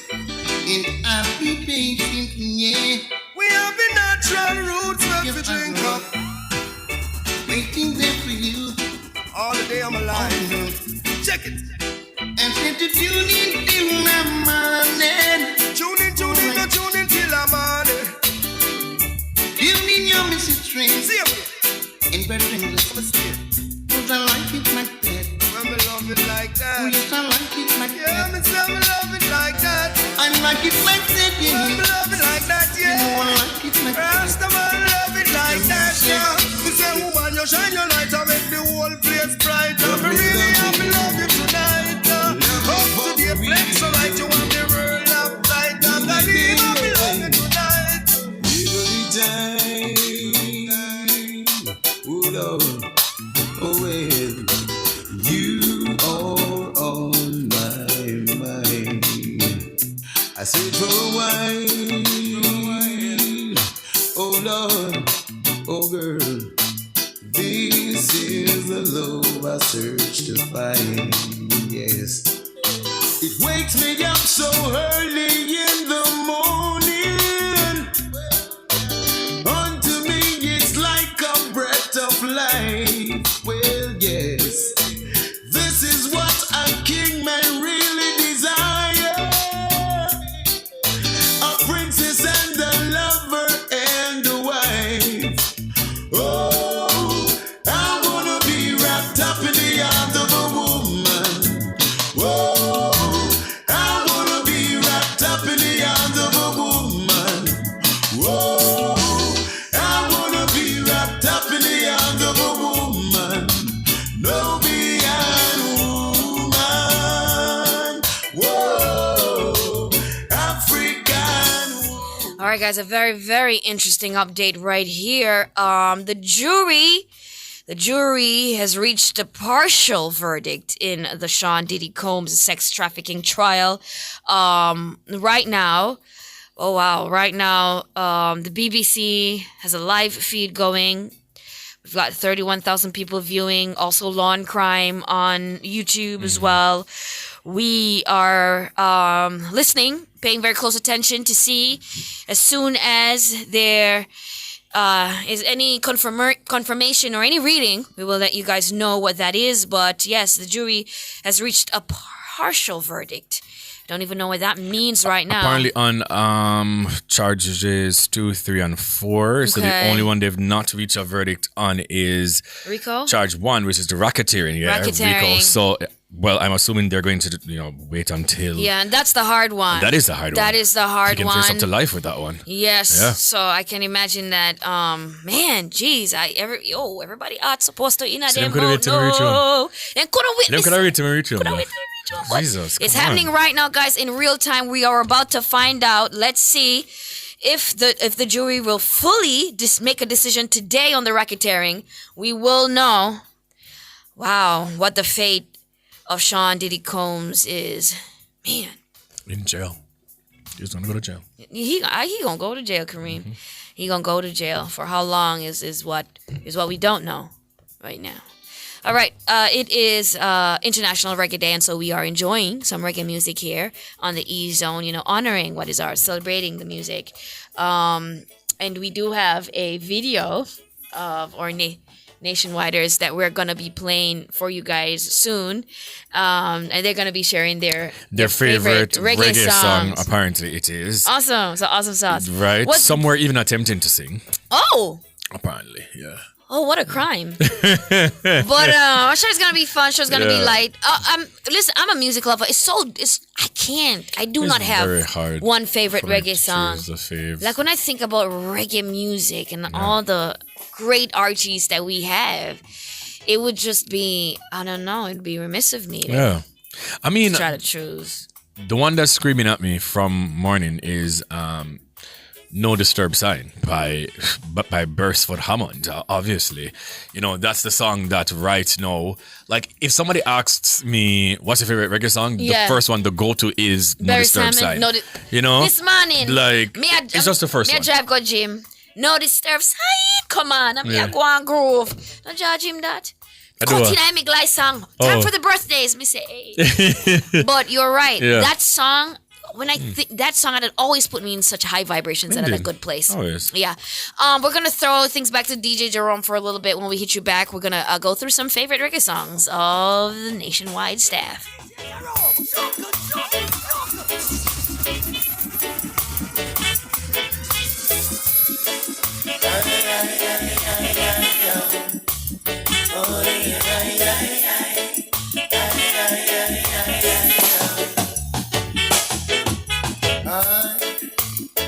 In happy dating, yeah. We have the natural roots where we drink up. Waiting there for you. All the day I'm alive. Check it. And said to tune in till the morning. Tune in till the morning. Tune in your Mrs. Train. See you. In bedroom, cause I like it like that. When we love it like that. Oh, yes, I like it like that. Yeah, me say me love it like that. I like it like that, yeah. When we love it like that, yeah. You know I like it like that. Rastaman love it like that, yeah. Me say, woman, you shine your light and make the whole place bright. Me really have me love you tonight. Up to the flex so right, you want the world up tight. And I need have me love you tonight. Every time, oh Lord, oh well, you are on my mind. I said for a while, oh Lord, oh girl, this is the love I search to find. Yes, it wakes me up so early in the morning. Unto me, it's like a breath of life. Well, yes, this is what a king man really desire. A princess and a lover and a wife. Oh, I wanna be wrapped up in the arms of a woman. Oh, I wanna be wrapped up in the arms of a woman. Whoa, I wanna be wrapped up in the arms of a woman. No beyond woman. Whoa, African. All right, guys, a very, very interesting update right here. The jury has reached a partial verdict in the Sean Diddy Combs sex trafficking trial. Right now, the BBC has a live feed going. We've got 31,000 people viewing. Also, Law and Crime on YouTube as well. We are listening paying very close attention to see as soon as there is any confirmation or any reading, we will let you guys know what that is. But yes, the jury has reached a partial verdict. Don't even know what that means right now. Apparently on charges 2, 3, and 4. So the Okay. only one they've not reached a verdict on is Rico? charge 1, which is the racketeering. Yeah, Racketeering. Rico. So, well, I'm assuming they're going to, wait until. Yeah, and that's the hard one. That is the hard one. That is the hard You can one. face up to life with that one. Yes. Yeah. So I can imagine that. Man, geez, everybody supposed to So them them coulda vote. wait till we reach him. No, them coulda Them witness. could I read to me, reach him, Coulda though. wait What? Jesus, It's come happening on. right now, guys, in real time. We are about to find out. Let's see if the jury will fully make a decision today on the racketeering. We will know. Wow, what the fate of Sean Diddy Combs is. Man, In jail. He's gonna go to jail. he gonna go to jail, Kareem. Mm-hmm. He gonna go to jail. For how long is what we don't know right now. All right, it is International Reggae Day, and so we are enjoying some reggae music here on the E Zone. Honoring what is ours, celebrating the music, and we do have a video of our Nationwiders that we're gonna be playing for you guys soon, and they're gonna be sharing their favorite reggae song, songs. apparently it is. Awesome, something sauce. Right? What- Some were even attempting to sing. Oh. Apparently, yeah. Oh, what a crime! But I'm sure it's gonna be fun. Sure, it's gonna be Yeah. light. Listen, I'm a music lover. I do It's not have very hard one favorite for me reggae to song. choose a fave. Like when I think about reggae music and all the great artists that we have, it would just be, I don't know, it'd be remiss of me to Yeah. I mean, try to choose. the one that's screaming at me from morning is No Disturb Sign by Beresford Hammond, obviously. That's the song that right now, like if somebody asks me what's your favorite reggae song, Yeah. the first one to go to is No Barry Disturb Salmon, Sign. No This morning, Like, it's just the first me one. I drive go gym. No Disturb Sign, come on. I'm Yeah. here go and groove. Don't judge him that. I do. Continue me glide song. Time Oh. for the birthdays, me say. Hey. But you're right. Yeah. That song, when I think that song, it always put me in such high vibrations and in a Indeed. good place. Always. Yeah. We're gonna throw things back to DJ Jerome for a little bit. When we hit you back, we're gonna go through some favorite reggae songs of the Nationwide staff.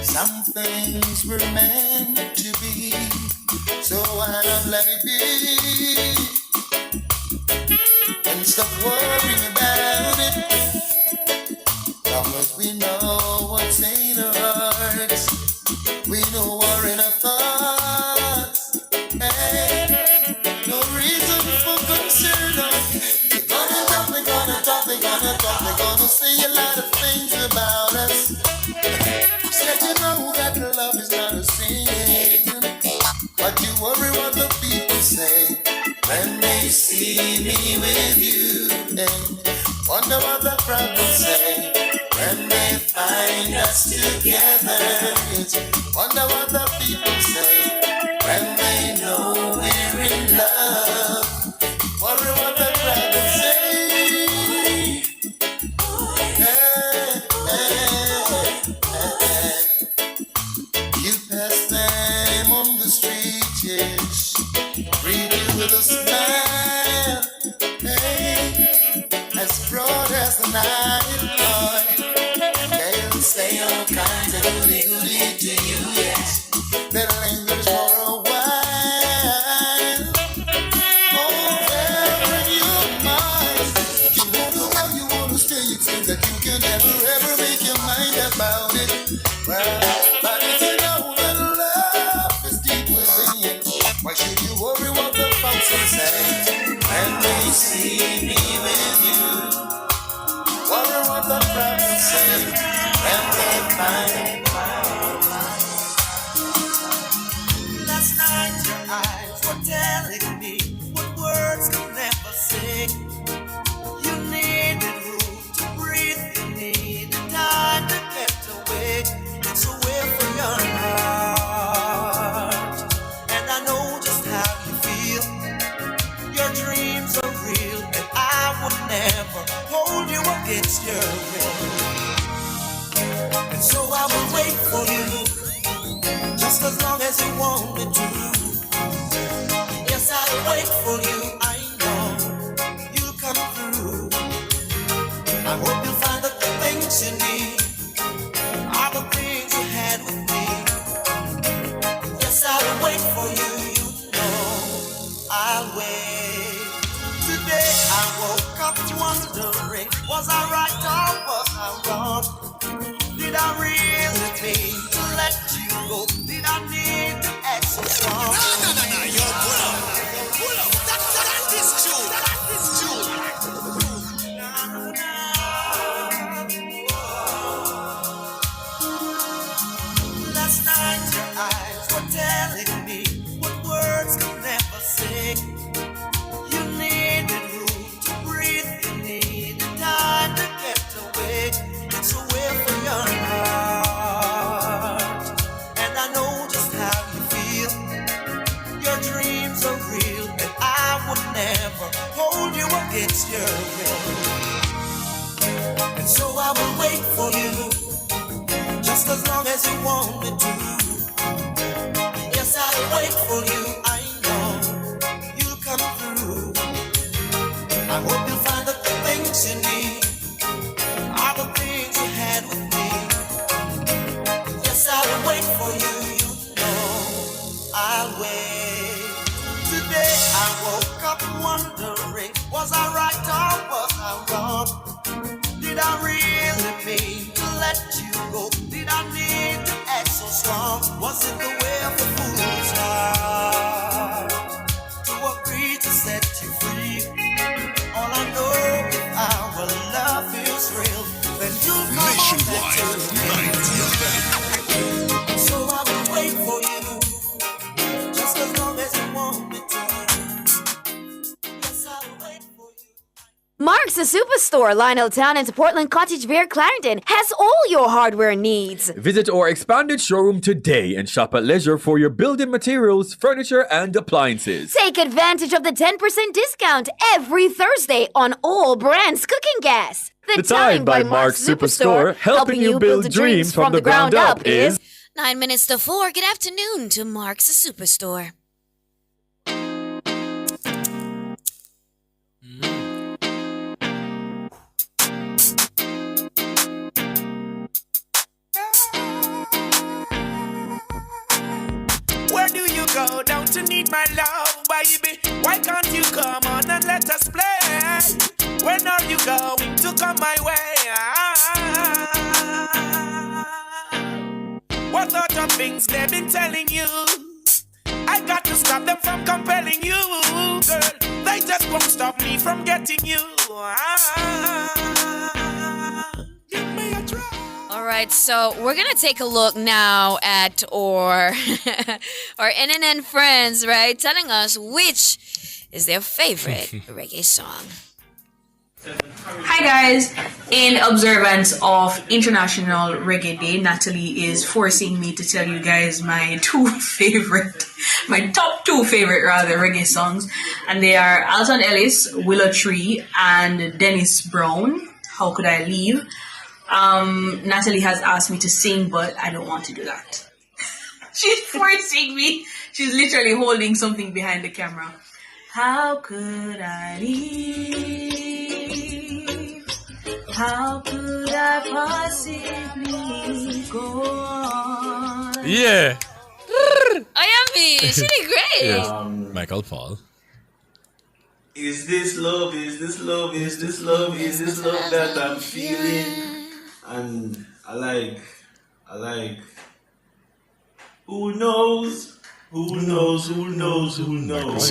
Some things were meant to be, so why not let it be? And stop worrying about it. Long as we know what's in our hearts, we know what's in our thoughts. Hey, no reason for concern. They're gonna talk, they're gonna talk, they're gonna talk, they're gonna say a lot of things about us. Said you know that love is not a sin, but you worry what the people say when they see me with you, and wonder what the crowd will say when they find us together. Wonder what the people say when they know we're in love. Worry what the crowd will say. Hey, hey, hey. You pass them on the street, yes. Greet you with a smile. Hey, as broad as the night, boy. They'll say all kinds of goody goody to you, yes. They'll linger for a while. Oh, they're in your mind. You wanna go, you wanna stay. It seems that you can never ever make your mind about it. Well, but if you know that love is deep within, why should you worry what the folks will say when they see me with you? Worry what the crowd will say when they find Last night your eyes were telling me what words could never say. You needed room to breathe, you needed time to get wondering, was I right or was I wrong? Did I really mean to let you go? Did I need to act so strong? No, yo, pull up. That is true. Last night your eyes were telling me what words could never say. You needed room to breathe, you needed time to get away. So wait for your heart, and I know just how you feel. Your dreams are real, and I would never hold you against your will. And so I will wait for you, just as long as you want me to. Yes, I'll wait for you, I know you'll come through. I hope you'll find that the things you need are the things you had with me. Yes, I'll wait for you, you know I'll wait. Today I woke up wondering, was I right or was I wrong? Did I really mean to let you go? Did I need to act so strong? Was it the way of a fool's heart to agree to set you free? All I know, if our love feels real, then you'll come Nationwide 90 FM. So I will wait for you, just as long as you want me to. Yes, I will wait for you. Mark's the Superstore, Lionel Town and Portland Cottage Vere Clarendon has all your hardware needs. Visit our expanded showroom today and shop at leisure for your building materials, furniture, and appliances. Take advantage of the 10% discount every Thursday on all brands cooking gas. The Time by Mark's Superstore, helping you build dreams from the ground up is 9 minutes to 4. Good afternoon to Mark's Superstore. Where do you go? Don't you need my love, baby? Why can't you come on and let us play? When are you going to come my way? What sort of things they've been telling you? I got to stop them from compelling you, girl. They just won't stop me from getting you. Give me a try. All right, so we're going to take a look now at our NNN friends, right? Telling us which is their favorite reggae song. Hi guys, in observance of International Reggae Day, Natalie is forcing me to tell you guys my top two favorite reggae songs, and they are Alton Ellis, Willow Tree, and Dennis Brown, How Could I Leave? Natalie has asked me to sing, but I don't want to do that. She's forcing me. She's literally holding something behind the camera. How could I leave? How could I possibly go on? Yeah. I am me. She did great. Yes. Michael Paul. Is this love? Is this love? Is this love? Is this love that I'm feeling? And I like. Who knows? Who knows? Who knows? Who knows?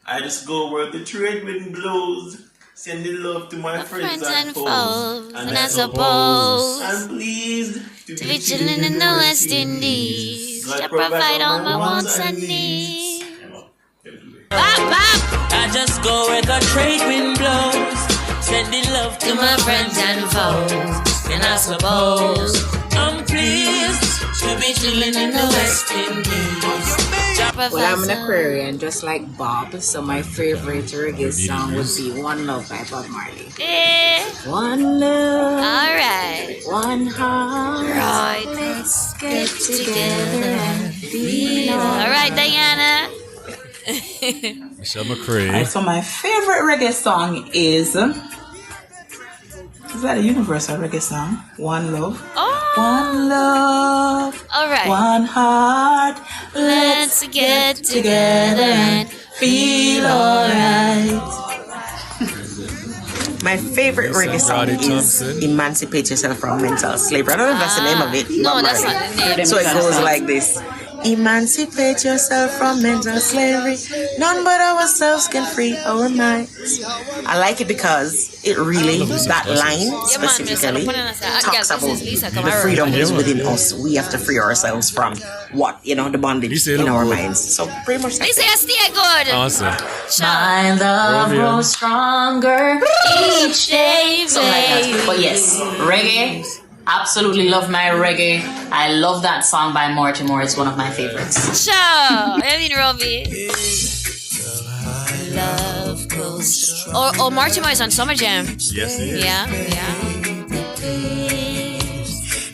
I just go where the trade wind blows. Sending love to my friends and foes. And I suppose I'm pleased to be chilling in the West Indies. To provide all my wants and needs. I just go where the trade wind blows, sending love to my friends and foes. And I suppose I'm pleased to be chilling in the West Indies. Well, I'm an Aquarian, just like Bob, so my favorite reggae song would be One Love by Bob Marley. One love. Alright. One heart. Right. Let's get together and be Alright, Diana. Michelle McCrae. Alright, so my favorite reggae song is that a universal reggae song? One Love. Oh. One love. Alright. One heart. Let's get together and feel alright. My favorite reggae song is Emancipate Yourself from Mental Slavery. I don't know if that's the name of it. No, Bob that's Marley. not the name. So it goes like this. Emancipate yourself from mental slavery. None but ourselves can free our minds. I like it because it really, that line specifically, talks about the freedom is within us. We have to free ourselves from what, the bondage in our minds. So pretty much They say I stay good. Awesome. My love grows stronger each day, Something like that. babe. But yes, reggae. Absolutely love my reggae. I love that song by Mortimer. It's one of my favorites. Sure. I mean, Robbie. Love goes strong. Or Martin is on Summer Jam. Yes, he is. Yeah.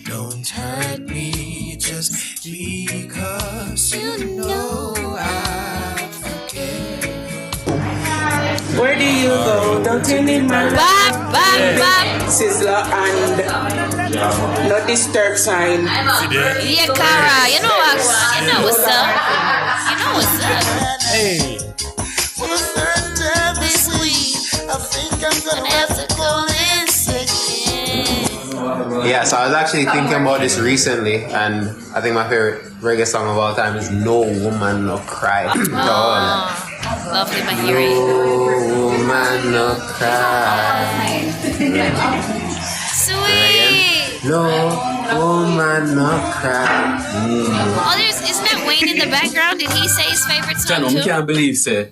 Don't hurt me just because you know I forget. Where do you go? Don't you need my Bop. Sizzler and no disturb sign. Yeah, Cara. You know what's up. You know what's up. Hey. For the third time this week, I think I'm gonna have to call in sick. Yeah, so I was actually thinking about this recently, and I think my favorite reggae song of all time is No Woman No Cry. Lovely, my hearing. No woman no cry. Sweet. No woman no cry. Oh, isn't that Wayne in the background? Did he say his favorite song I too? can't believe, say.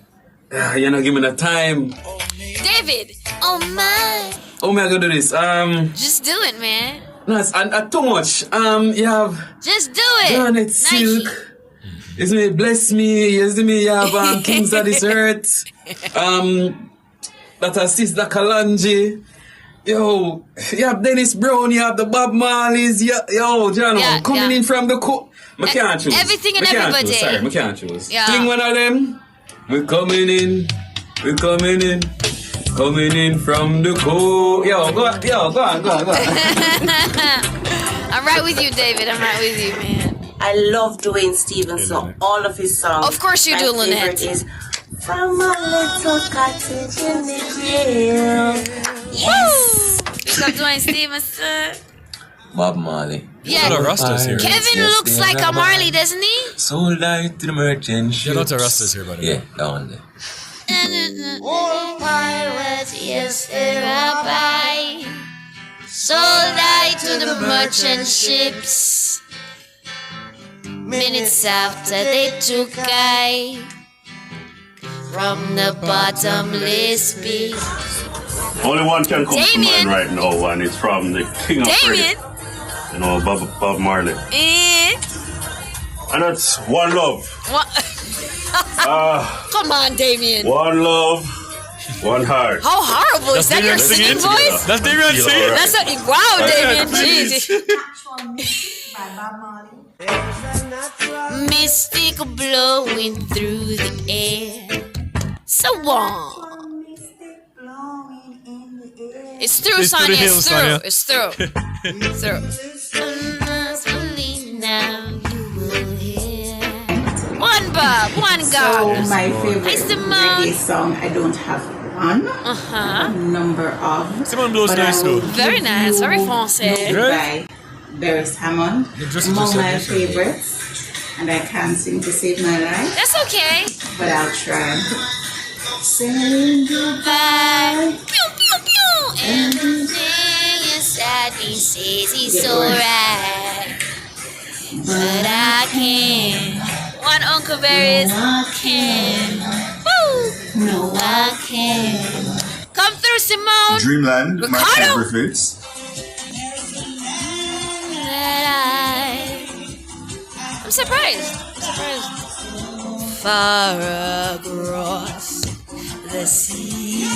You're not giving me the time. David. Oh my. Oh, my God, do this. Just do it, man. No, it's too much. You have Just do it. Garnet Silk. It's me, bless me. You see me, you have Kings of this Earth. That assist the Kalanji. Yo, you have Dennis Brown, you have the Bob Marleys. Yo, John, coming in from the I can't choose. Everything and I can't everybody. choose. Sorry, I can't choose. Yeah. Sing one of them. We're coming in. Coming in from the coast. Yo, go on. I'm right with you, David. I'm right with you, man. I love Dwayne Stevens, so all of his songs. Of course you do, Lynette. My favorite is From a Little Cottage in the Hill. Yes! What's up, Dwayne Stevenson? Bob Marley. Yeah. Kevin looks like a Marley, doesn't he? Sold out to the merchant ship. Shout out to Rastas here, by the way. Yeah, that one there. Oh, pirates, yes, there are by. Sold I to the merchant ships. Minutes after they took I from the bottomless pit. Only one can come to mind right now, and it's from the King of Damien. Reggae. Bob Marley. And that's One Love. Come on, Damien. One Love, One Heart. How horrible is that? Your singing voice? That's Damien singing. That's wow, Damien. Jeez. Mystic blowing through the air. So warm. It's through, Sonia. It's through. It's through. It's through. Now you will hear. One Bob, one God. So my favorite reggae song, I don't have one. Number of. Simone blows nice too. Very nice, very français. By Beres Hammond. Among my favorites. And I can't sing to save my life. That's okay. But I'll try. Saying goodbye. Pew, pew, pew. Everything inside me says it's alright. But I can't. One Uncle Beres can. Woo! No, I can't. Come through, Simone. Dreamland, my Ricardo. favorite fits. I'm surprised. Far across the sea.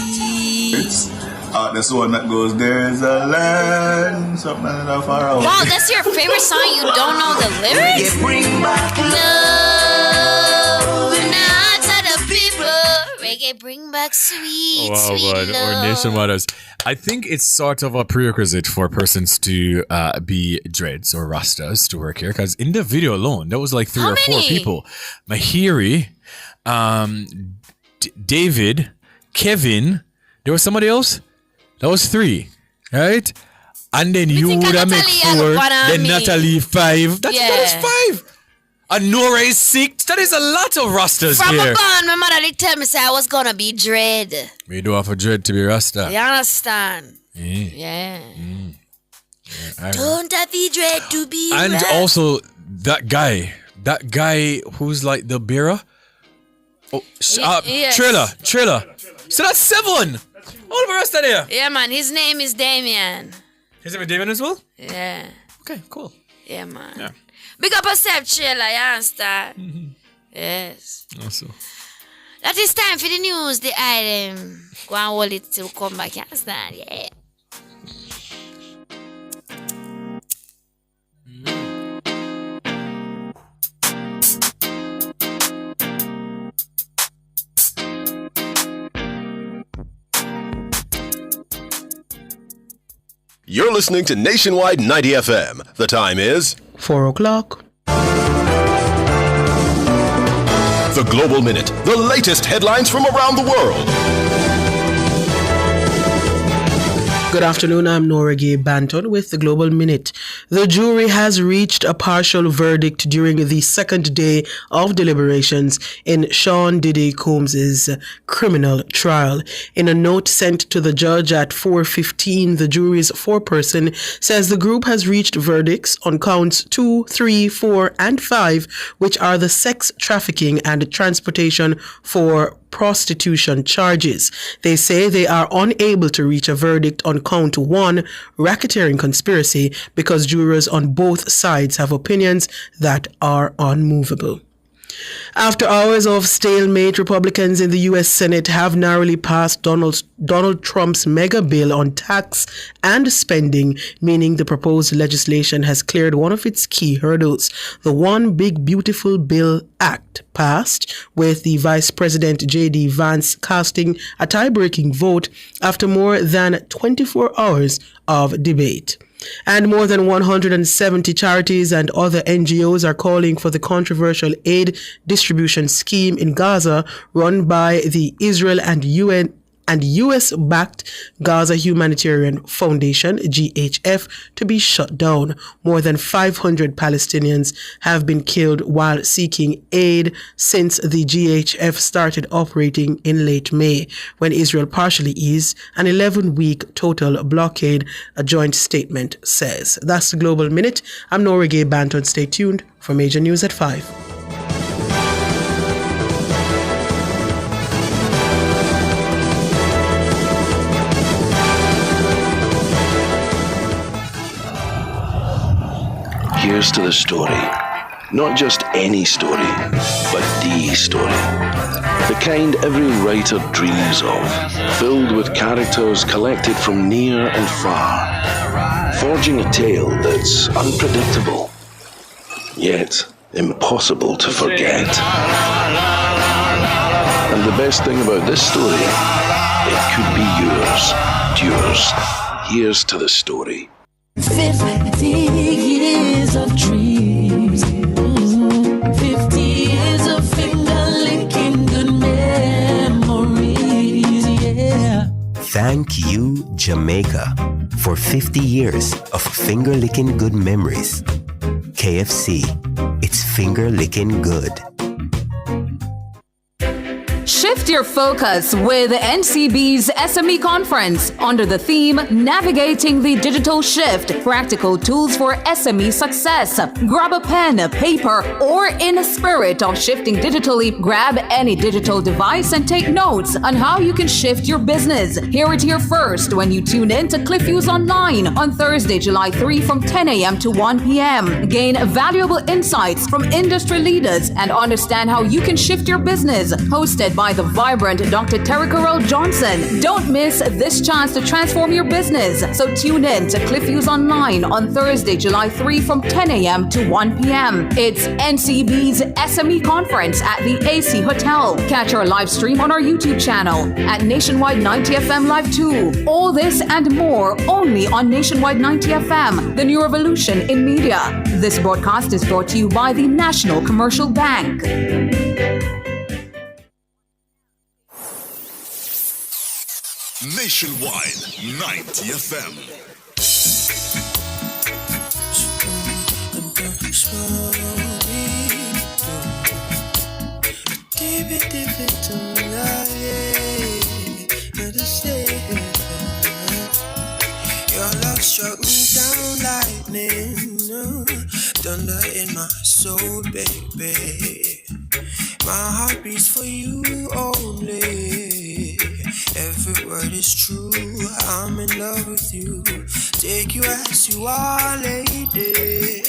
That's the one that goes, there's a land, something like that far away. Wow, that's your favorite song? You don't know the lyrics? No, not to the people. Reggae bring back sweet, sweet love. Or Nationwide. I think it's sort of a prerequisite for persons to be dreads or rastas to work here, because in the video alone, there was like 3 or 4 people. Mahiri, David, Kevin. There was somebody else. That was 3, right? And then you would have made 4. Then Natalie 5. That is 5. And Nora is 6. That is a lot of Rastas From here. a band, my mother did tell me say I was gonna be dread. We do have a dread to be Rasta. You understand? Yeah. Don't have the dread to be And Rasta. also that guy who's like the bearer. Oh, yes. Triller. So that's 7. All the rest of there. Yeah, man. His name is Damien. His name is Damien as well? Yeah. Okay, cool. Yeah, man. Yeah. Big up yourself, Triller. You understand? Yes. Also. That is time for the news, the item. Go and hold it till we come back. You understand? Yeah. You're listening to Nationwide 90 FM. The time is 4 o'clock. The Global Minute, the latest headlines from around the world. Good afternoon, I'm Nora Gay Banton with the Global Minute. The jury has reached a partial verdict during the second day of deliberations in Sean Diddy Combs' criminal trial. In a note sent to the judge at 4:15, the jury's foreperson says the group has reached verdicts on counts 2, 3, 4, and 5, which are the sex trafficking and transportation for prostitution charges. They say they are unable to reach a verdict on count 1, racketeering conspiracy, because jurors on both sides have opinions that are unmovable. After hours of stalemate, Republicans in the U.S. Senate have narrowly passed Donald Trump's mega bill on tax and spending, meaning the proposed legislation has cleared one of its key hurdles. The One Big Beautiful Bill Act passed, with the Vice President J.D. Vance casting a tie-breaking vote after more than 24 hours of debate. And more than 170 charities and other NGOs are calling for the controversial aid distribution scheme in Gaza run by the Israel and US-backed Gaza Humanitarian Foundation, GHF, to be shut down. More than 500 Palestinians have been killed while seeking aid since the GHF started operating in late May, when Israel partially eased an 11-week total blockade, a joint statement says. That's the Global Minute. I'm Nora Gay Banton. Stay tuned for major news at 5. Here's to the story. Not just any story, but the story. The kind every writer dreams of, filled with characters collected from near and far, forging a tale that's unpredictable, yet impossible to forget. And the best thing about this story, it could be yours. Here's to the story. 50 years of dreams, 50 years of finger-licking good memories, yeah. Thank you, Jamaica, for 50 years of finger-licking good memories. KFC, it's finger-licking good. Shift your focus with NCB's SME Conference under the theme Navigating the Digital Shift, Practical Tools for SME Success. Grab a pen, paper, or in a spirit of shifting digitally, grab any digital device and take notes on how you can shift your business. Hear it here first when you tune in to CliffViews Online on Thursday, July 3 from 10 a.m. to 1 p.m. Gain valuable insights from industry leaders and understand how you can shift your business. Hosted by the vibrant Dr. Terry Correll Johnson. Don't miss this chance to transform your business. So tune in to CliffViews Online on Thursday, July 3 from 10 a.m. to 1 p.m. It's NCB's SME Conference at the AC Hotel. Catch our live stream on our YouTube channel at Nationwide 90 FM Live 2. All this and more only on Nationwide 90 FM, the new revolution in media. This broadcast is brought to you by the National Commercial Bank. Nationwide 90 FM. Your love struck me down lightning, thunder in my soul, baby. My heart beats for you only. Every word is true. I'm in love with you. Take you as you are, lady.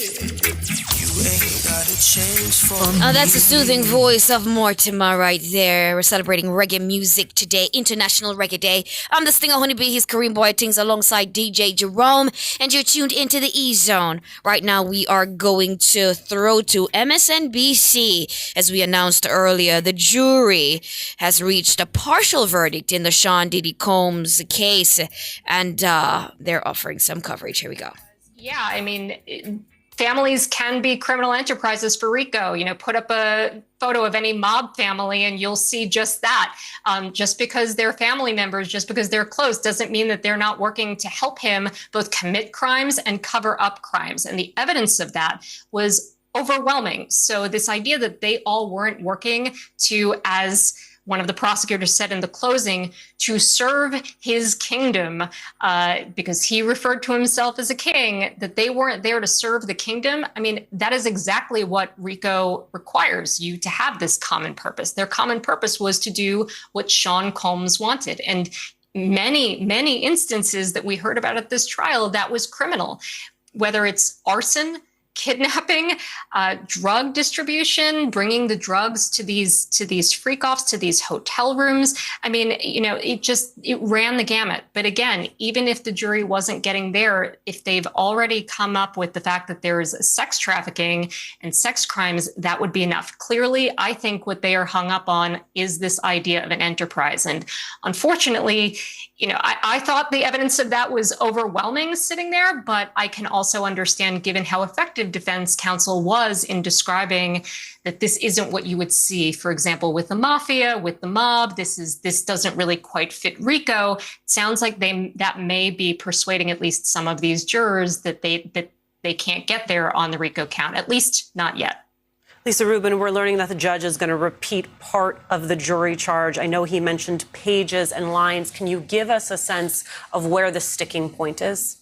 You ain't gotta change for me. Oh, that's the soothing voice of Mortimer right there. We're celebrating reggae music today, International Reggae Day. I'm the Stinger Honeybee, he's Kareem Boy Tings alongside DJ Jerome, and you're tuned into the E-Zone. Right now, we are going to throw to MSNBC. As we announced earlier, the jury has reached a partial verdict in the Sean Diddy Combs case, and they're offering some coverage. Here we go. Yeah, I mean, families can be criminal enterprises for RICO. You know, put up a photo of any mob family and you'll see just that. Just because they're family members, just because they're close, doesn't mean that they're not working to help him both commit crimes and cover up crimes. And the evidence of that was overwhelming. So this idea that they all weren't working to, as one of the prosecutors said in the closing, to serve his kingdom, because he referred to himself as a king, that they weren't there to serve the kingdom. I mean, that is exactly what RICO requires you to have, this common purpose. Their common purpose was to do what Sean Combs wanted. And many instances that we heard about at this trial, that was criminal, whether it's arson, kidnapping, drug distribution, bringing the drugs to these freak-offs, to these hotel rooms. I mean, you know, it ran the gamut. But again, even if the jury wasn't getting there, if they've already come up with the fact that there is sex trafficking and sex crimes, that would be enough. Clearly, I think what they are hung up on is this idea of an enterprise. And unfortunately, you know, I thought the evidence of that was overwhelming sitting there, but I can also understand, given how effective defense counsel was in describing that this isn't what you would see, for example, with the mafia, with the mob. This doesn't really quite fit RICO. It sounds like that may be persuading at least some of these jurors that they can't get there on the RICO count, at least not yet. Lisa Rubin, we're learning that the judge is going to repeat part of the jury charge. I know he mentioned pages and lines. Can you give us a sense of where the sticking point is?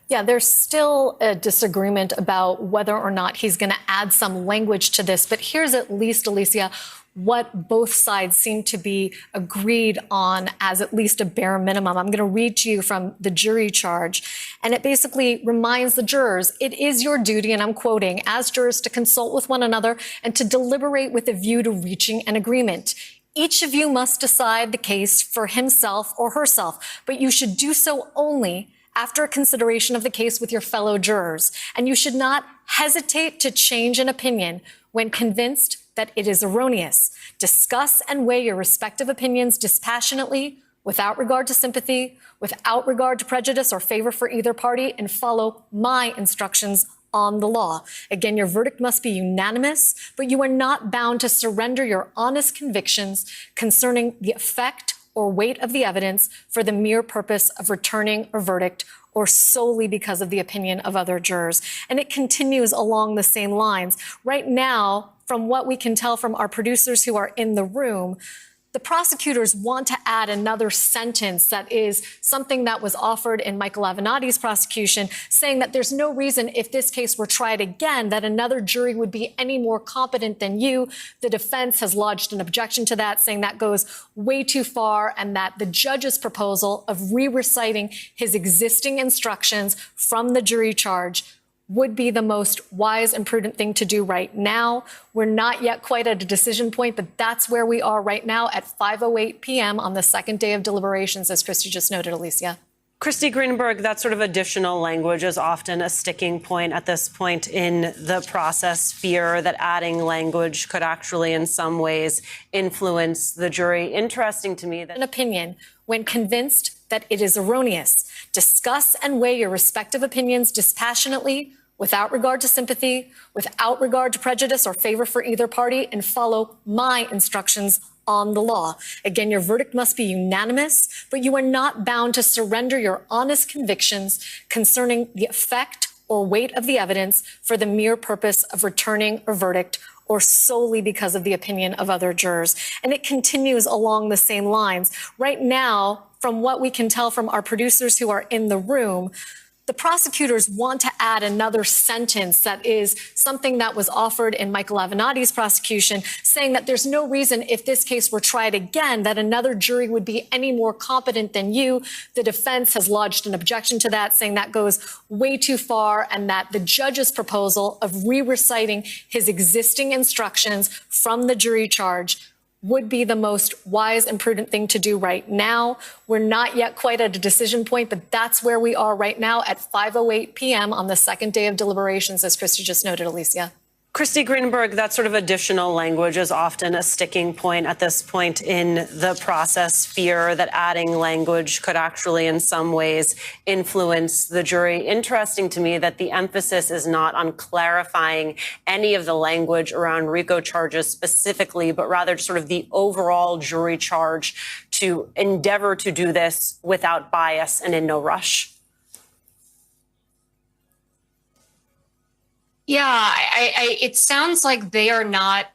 Yeah, there's still a disagreement about whether or not he's going to add some language to this. But here's at least, Alicia, what both sides seem to be agreed on as at least a bare minimum. I'm going to read to you from the jury charge, and it basically reminds the jurors, it is your duty, and I'm quoting, as jurors to consult with one another and to deliberate with a view to reaching an agreement. Each of you must decide the case for himself or herself, but you should do so only after a consideration of the case with your fellow jurors, and you should not hesitate to change an opinion when convinced that it is erroneous. Discuss and weigh your respective opinions dispassionately, without regard to sympathy, without regard to prejudice or favor for either party, and follow my instructions on the law. Again, your verdict must be unanimous, but you are not bound to surrender your honest convictions concerning the effect or weight of the evidence for the mere purpose of returning a verdict or solely because of the opinion of other jurors. And it continues along the same lines. Right now, from what we can tell from our producers who are in the room, the prosecutors want to add another sentence that is something that was offered in Michael Avenatti's prosecution, saying that there's no reason if this case were tried again that another jury would be any more competent than you. The defense has lodged an objection to that, saying that goes way too far and that the judge's proposal of re-reciting his existing instructions from the jury charge would be the most wise and prudent thing to do right now. We're not yet quite at a decision point, but that's where we are right now at 5:08 p.m. on the second day of deliberations, as Christy just noted, Alicia. Christy Greenberg, that sort of additional language is often a sticking point at this point in the process. Fear that adding language could actually in some ways influence the jury. Interesting to me that an opinion when convinced that it is erroneous. Discuss and weigh your respective opinions dispassionately, without regard to sympathy, without regard to prejudice or favor for either party, and follow my instructions on the law. Again, your verdict must be unanimous, but you are not bound to surrender your honest convictions concerning the effect or weight of the evidence for the mere purpose of returning a verdict or solely because of the opinion of other jurors. And it continues along the same lines. Right now, from what we can tell from our producers who are in the room, the prosecutors want to add another sentence that is something that was offered in Michael Avenatti's prosecution, saying that there's no reason if this case were tried again that another jury would be any more competent than you. The defense has lodged an objection to that, saying that goes way too far and that the judge's proposal of re-reciting his existing instructions from the jury charge would be the most wise and prudent thing to do right now. We're not yet quite at a decision point, but that's where we are right now at 5:08 p.m. on the second day of deliberations, as Christy just noted, Alicia. Christy Greenberg, that sort of additional language is often a sticking point at this point in the process. Fear that adding language could actually in some ways influence the jury. Interesting to me that the emphasis is not on clarifying any of the language around RICO charges specifically, but rather sort of the overall jury charge to endeavor to do this without bias and in no rush. Yeah, it sounds like they are not.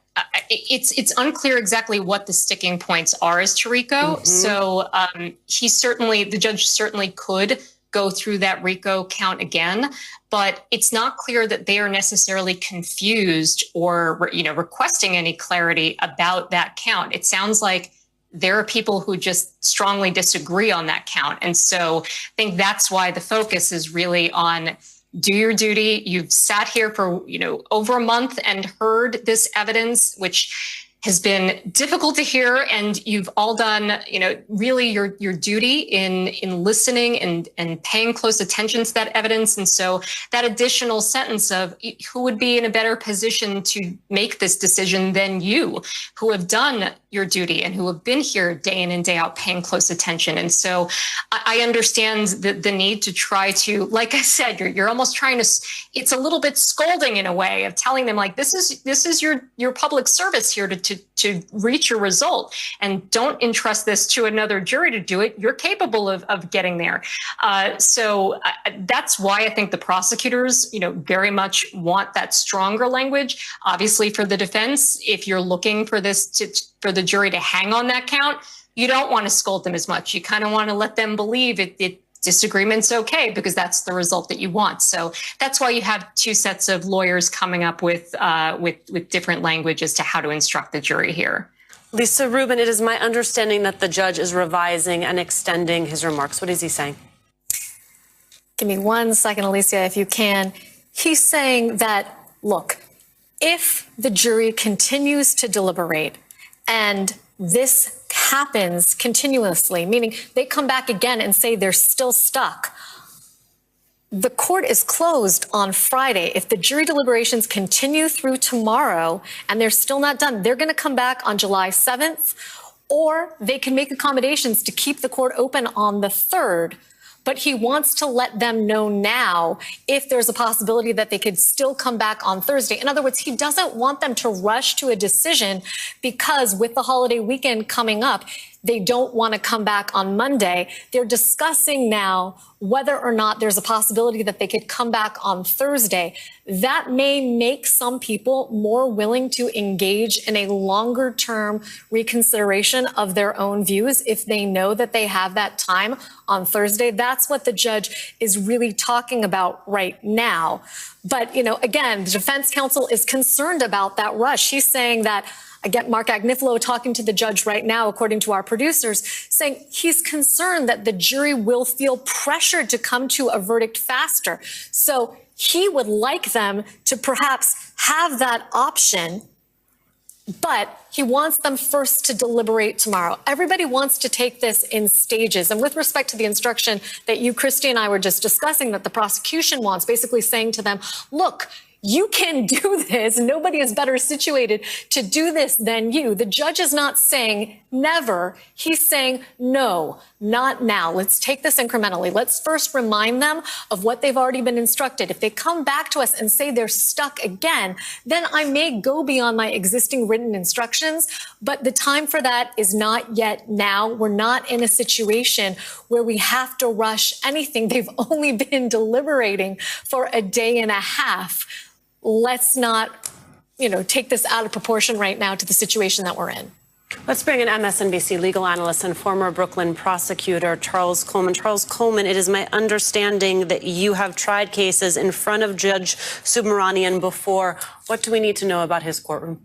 It's unclear exactly what the sticking points are as to RICO. Mm-hmm. So the judge certainly could go through that RICO count again, but it's not clear that they are necessarily confused or requesting any clarity about that count. It sounds like there are people who just strongly disagree on that count, and so I think that's why the focus is really on. Do your duty. You've sat here for, over a month and heard this evidence, which has been difficult to hear. And you've all done, really your duty in listening and paying close attention to that evidence. And so that additional sentence of who would be in a better position to make this decision than you, who have done your duty and who have been here day in and day out paying close attention. And so I understand the need to try to, like I said, you're almost trying to, it's a little bit scolding in a way of telling them like, this is your public service here to reach your result, and don't entrust this to another jury to do it. You're capable of getting there. So that's why I think the prosecutors, very much want that stronger language. Obviously for the defense, if you're looking for for the jury to hang on that count, you don't want to scold them as much. You kind of want to let them believe disagreement's okay because that's the result that you want. So that's why you have two sets of lawyers coming up with different language as to how to instruct the jury here. Lisa Rubin, it is my understanding that the judge is revising and extending his remarks. What is he saying? Give me 1 second, Alicia, if you can. He's saying that, look, if the jury continues to deliberate and this happens continuously, meaning they come back again and say they're still stuck, the court is closed on Friday. If the jury deliberations continue through tomorrow and they're still not done, they're going to come back on July 7th, or they can make accommodations to keep the court open on the 3rd. But he wants to let them know now if there's a possibility that they could still come back on Thursday. In other words, he doesn't want them to rush to a decision because with the holiday weekend coming up, they don't want to come back on Monday. They're discussing now whether or not there's a possibility that they could come back on Thursday. That may make some people more willing to engage in a longer term reconsideration of their own views if they know that they have that time on Thursday. That's what the judge is really talking about right now. But, again, the defense counsel is concerned about that rush. He's saying that, again, Mark Agnifilo talking to the judge right now, according to our producers, saying he's concerned that the jury will feel pressured to come to a verdict faster. So he would like them to perhaps have that option, but he wants them first to deliberate tomorrow. Everybody wants to take this in stages. And with respect to the instruction that you, Christy, and I were just discussing, that the prosecution wants, basically saying to them, look, you can do this. Nobody is better situated to do this than you. The judge is not saying never. He's saying, no, not now. Let's take this incrementally. Let's first remind them of what they've already been instructed. If they come back to us and say they're stuck again, then I may go beyond my existing written instructions, but the time for that is not yet now. We're not in a situation where we have to rush anything. They've only been deliberating for a day and a half. Let's not, take this out of proportion right now to the situation that we're in. Let's bring in MSNBC legal analyst and former Brooklyn prosecutor Charles Coleman. Charles Coleman, it is my understanding that you have tried cases in front of Judge Subramanian before. What do we need to know about his courtroom?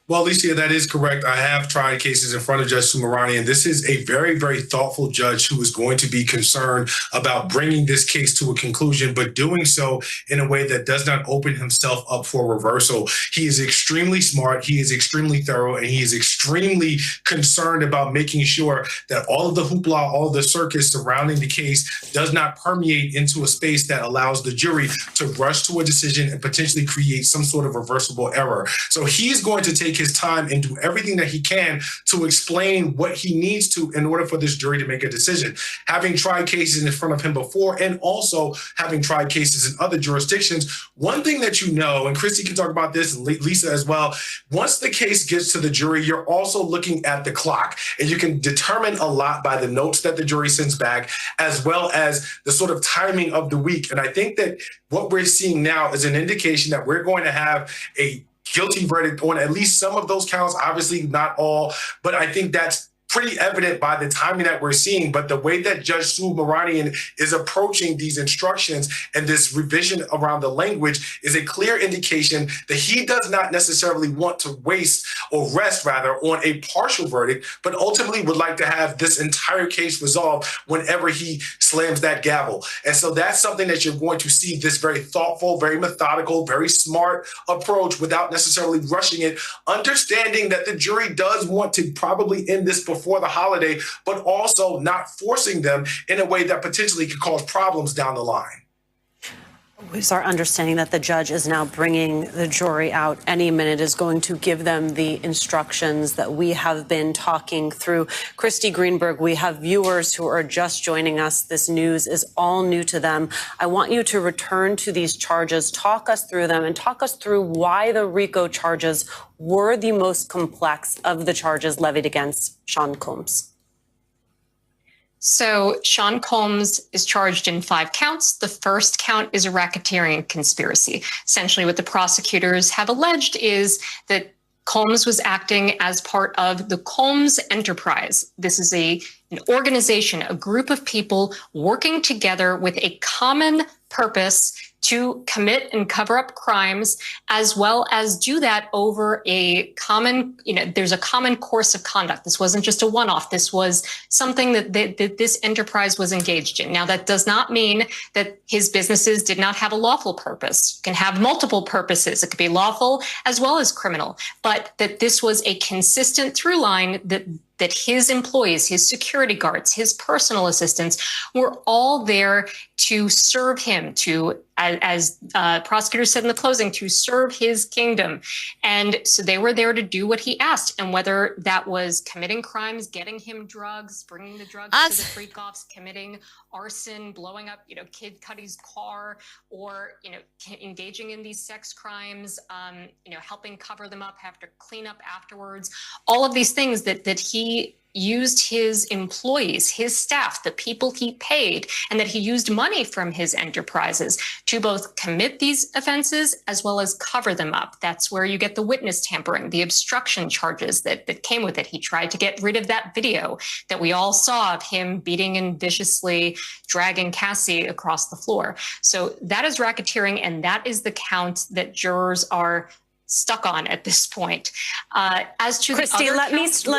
Well, Alicia, that is correct. I have tried cases in front of Judge Subramanian. This is a very, very thoughtful judge who is going to be concerned about bringing this case to a conclusion, but doing so in a way that does not open himself up for reversal. He is extremely smart. He is extremely thorough, and he is extremely concerned about making sure that all of the hoopla, all of the circus surrounding the case does not permeate into a space that allows the jury to rush to a decision and potentially create some sort of reversible error. So he's going to take his time and do everything that he can to explain what he needs to in order for this jury to make a decision. Having tried cases in front of him before and also having tried cases in other jurisdictions, one thing that you know, and Christy can talk about this, and Lisa as well, once the case gets to the jury, you're also looking at the clock, and you can determine a lot by the notes that the jury sends back, as well as the sort of timing of the week. And I think that what we're seeing now is an indication that we're going to have a guilty verdict on at least some of those counts, obviously not all, but I think that's pretty evident by the timing that we're seeing. But the way that Judge Subramanian is approaching these instructions and this revision around the language is a clear indication that he does not necessarily want to waste or rest rather on a partial verdict, but ultimately would like to have this entire case resolved whenever he slams that gavel. And so that's something that you're going to see, this very thoughtful, very methodical, very smart approach without necessarily rushing it, understanding that the jury does want to probably end this before the holiday, but also not forcing them in a way that potentially could cause problems down the line. It's our understanding that the judge is now bringing the jury out any minute, is going to give them the instructions that we have been talking through. Christy Greenberg, we have viewers who are just joining us. This news is all new to them. I want you to return to these charges, talk us through them, and talk us through why the RICO charges were the most complex of the charges levied against Sean Combs. So Sean Combs is charged in 5 counts. The first count is a racketeering conspiracy. Essentially, what the prosecutors have alleged is that Combs was acting as part of the Combs Enterprise. This is an organization, a group of people working together with a common purpose to commit and cover up crimes, as well as do that over a common, there's a common course of conduct. This wasn't just a one-off. This was something that this enterprise was engaged in. Now, that does not mean that his businesses did not have a lawful purpose. It can have multiple purposes. It could be lawful as well as criminal, but that this was a consistent through line that his employees, his security guards, his personal assistants were all there to serve him, to, as prosecutors said in the closing, to serve his kingdom. And so they were there to do what he asked. And whether that was committing crimes, getting him drugs, bringing the drugs to the freak-offs, committing arson, blowing up, Kid Cudi's car, or, engaging in these sex crimes, helping cover them up, have to clean up afterwards, all of these things that he used his employees, his staff, the people he paid, and that he used money from his enterprises to both commit these offenses as well as cover them up. That's where you get the witness tampering, the obstruction charges that came with it. He tried to get rid of that video that we all saw of him beating and viciously dragging Cassie across the floor. So that is racketeering, and that is the count that jurors are stuck on at this point. As to Christy, let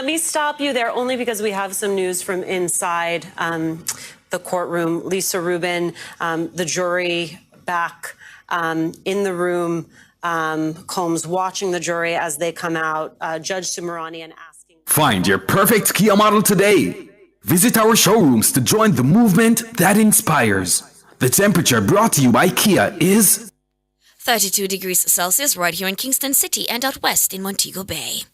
me stop you there, only because we have some news from inside the courtroom. Lisa Rubin, the jury back in the room, Combs watching the jury as they come out. Judge Subramanian asking. Find your perfect Kia model today. Visit our showrooms to join the movement that inspires. The temperature brought to you by Kia is 32 degrees Celsius right here in Kingston City and out west in Montego Bay.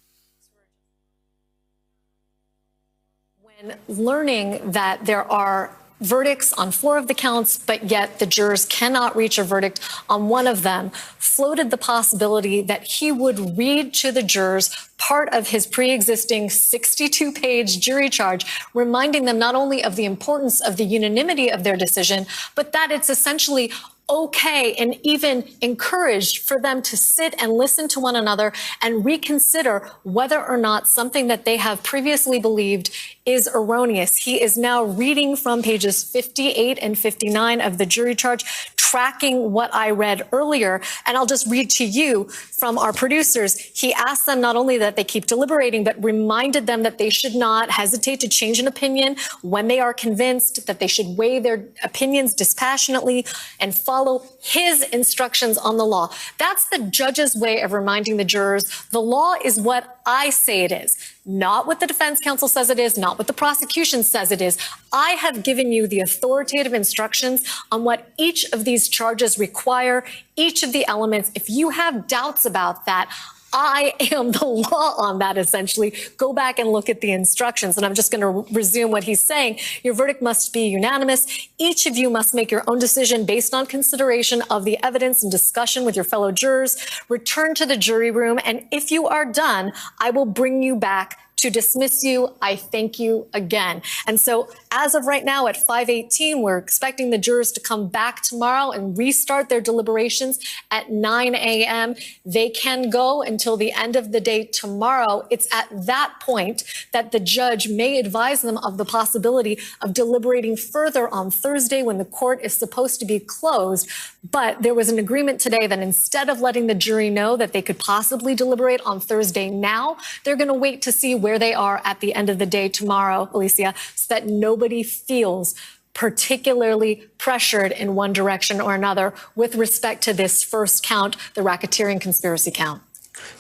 Learning that there are verdicts on 4 of the counts, but yet the jurors cannot reach a verdict on one of them, floated the possibility that he would read to the jurors part of his pre-existing 62-page jury charge, reminding them not only of the importance of the unanimity of their decision, but that it's essentially okay and even encouraged for them to sit and listen to one another and reconsider whether or not something that they have previously believed is erroneous. He is now reading from pages 58 and 59 of the jury charge, tracking what I read earlier. And I'll just read to you from our producers. He asked them not only that they keep deliberating, but reminded them that they should not hesitate to change an opinion when they are convinced, that they should weigh their opinions dispassionately and follow his instructions on the law. That's the judge's way of reminding the jurors the law is what I say it is, not what the defense counsel says it is, not what the prosecution says it is. I have given you the authoritative instructions on what each of these charges require, each of the elements. If you have doubts about that, I am the law on that, essentially. Go back and look at the instructions. And I'm just going to resume what he's saying. Your verdict must be unanimous. Each of you must make your own decision based on consideration of the evidence and discussion with your fellow jurors. Return to the jury room. And if you are done, I will bring you back to dismiss you. I thank you again. And so as of right now at 5:18, we're expecting the jurors to come back tomorrow and restart their deliberations at 9 a.m. They can go until the end of the day tomorrow. It's at that point that the judge may advise them of the possibility of deliberating further on Thursday when the court is supposed to be closed. But there was an agreement today that instead of letting the jury know that they could possibly deliberate on Thursday now, they're going to wait to see where they are at the end of the day tomorrow, Alicia, so that nobody feels particularly pressured in one direction or another with respect to this first count, the racketeering conspiracy count.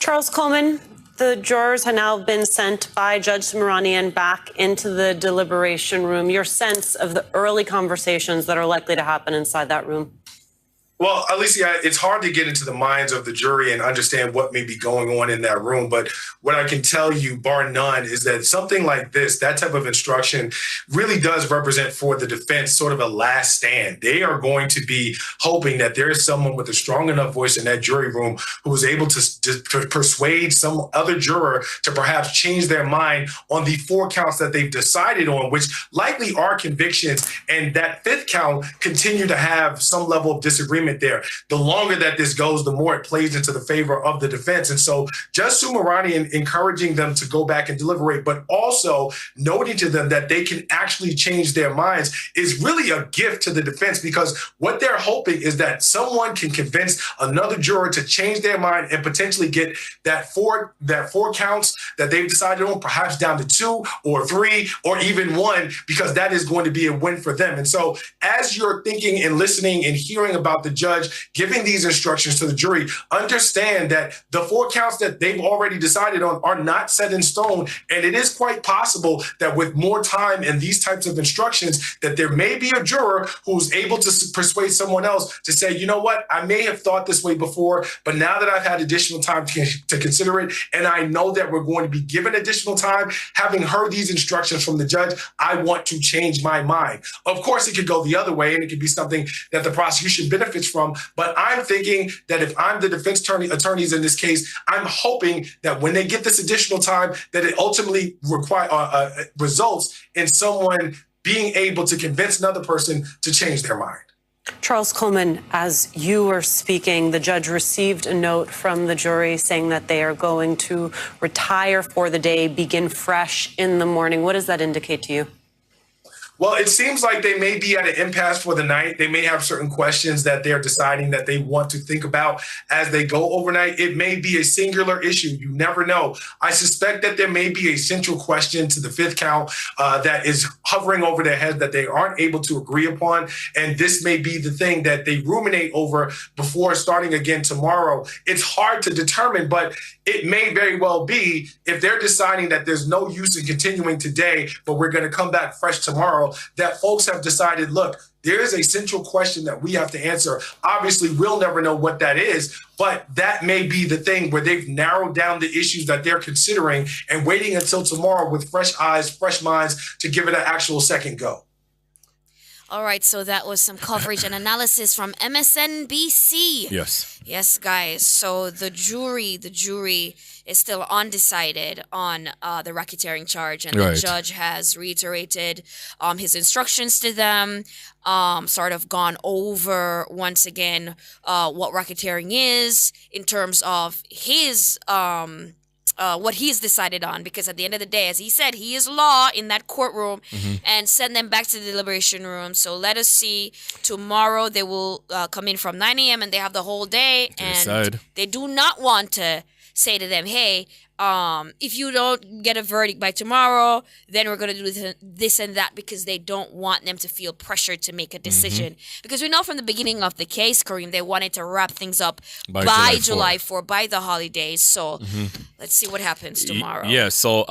Charles Coleman, the jurors have now been sent by Judge Subramanian back into the deliberation room. Your sense of the early conversations that are likely to happen inside that room? Well, Alicia, it's hard to get into the minds of the jury and understand what may be going on in that room. But what I can tell you, bar none, is that something like this, that type of instruction, really does represent for the defense sort of a last stand. They are going to be hoping that there is someone with a strong enough voice in that jury room who is able to persuade some other juror to perhaps change their mind on the 4 counts that they've decided on, which likely are convictions. And that 5th count continue to have some level of disagreement there. The longer that this goes, the more it plays into the favor of the defense. And so Judge Subramanian encouraging them to go back and deliberate, but also noting to them that they can actually change their minds is really a gift to the defense, because what they're hoping is that someone can convince another juror to change their mind and potentially get that four counts that they've decided on, perhaps down to 2 or 3 or even 1, because that is going to be a win for them. And so as you're thinking and listening and hearing about the judge giving these instructions to the jury, understand that the 4 counts that they've already decided on are not set in stone. And it is quite possible that with more time and these types of instructions, that there may be a juror who's able to persuade someone else to say, you know what, I may have thought this way before, but now that I've had additional time to consider it, and I know that we're going to be given additional time, having heard these instructions from the judge, I want to change my mind. Of course, it could go the other way, and it could be something that the prosecution benefits from. But I'm thinking that if I'm the defense attorneys in this case, I'm hoping that when they get this additional time, that it ultimately results in someone being able to convince another person to change their mind. Charles Coleman, as you were speaking, the judge received a note from the jury saying that they are going to retire for the day, begin fresh in the morning. What does that indicate to you? Well, it seems like they may be at an impasse for the night. They may have certain questions that they're deciding that they want to think about as they go overnight. It may be a singular issue. You never know. I suspect that there may be a central question to the 5th count that is hovering over their head that they aren't able to agree upon. And this may be the thing that they ruminate over before starting again tomorrow. It's hard to determine, but it may very well be if they're deciding that there's no use in continuing today, but we're going to come back fresh tomorrow. tomorrow that folks have decided, look, there is a central question that we have to answer. Obviously, we'll never know what that is, but that may be the thing where they've narrowed down the issues that they're considering and waiting until tomorrow with fresh eyes, fresh minds to give it an actual second go. All right, so that was some coverage and analysis from MSNBC. Yes. Yes, guys. So the jury is still undecided on the racketeering charge, and the judge has reiterated his instructions to them, sort of gone over once again what racketeering is in terms of his what he's decided on, because at the end of the day, as he said, he is law in that courtroom, and send them back to the deliberation room. So let us see. Tomorrow they will come in from 9 a.m. and they have the whole day, and they do not want to say to them, hey, if you don't get a verdict by tomorrow, then we're going to do this and that, because they don't want them to feel pressured to make a decision. Because we know from the beginning of the case, Kareem, they wanted to wrap things up by July 4, by the holidays. So let's see what happens tomorrow. Yeah, so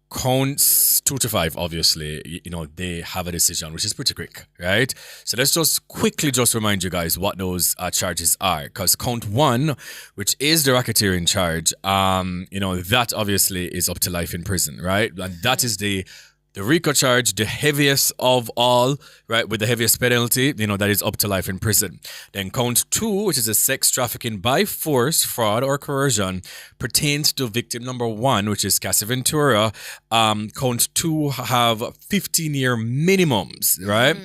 counts 2 to 5, obviously, they have a decision, which is pretty quick, right? So let's just quickly remind you guys what those charges are, because count 1, which is the racketeering charge, that obviously is up to life in prison, right? And that is the RICO charge, the heaviest of all, right, with the heaviest penalty, that is up to life in prison. Then count 2, which is a sex trafficking by force, fraud, or coercion, pertains to victim number 1, which is Cassie Ventura. Count 2 have 15-year minimums, right?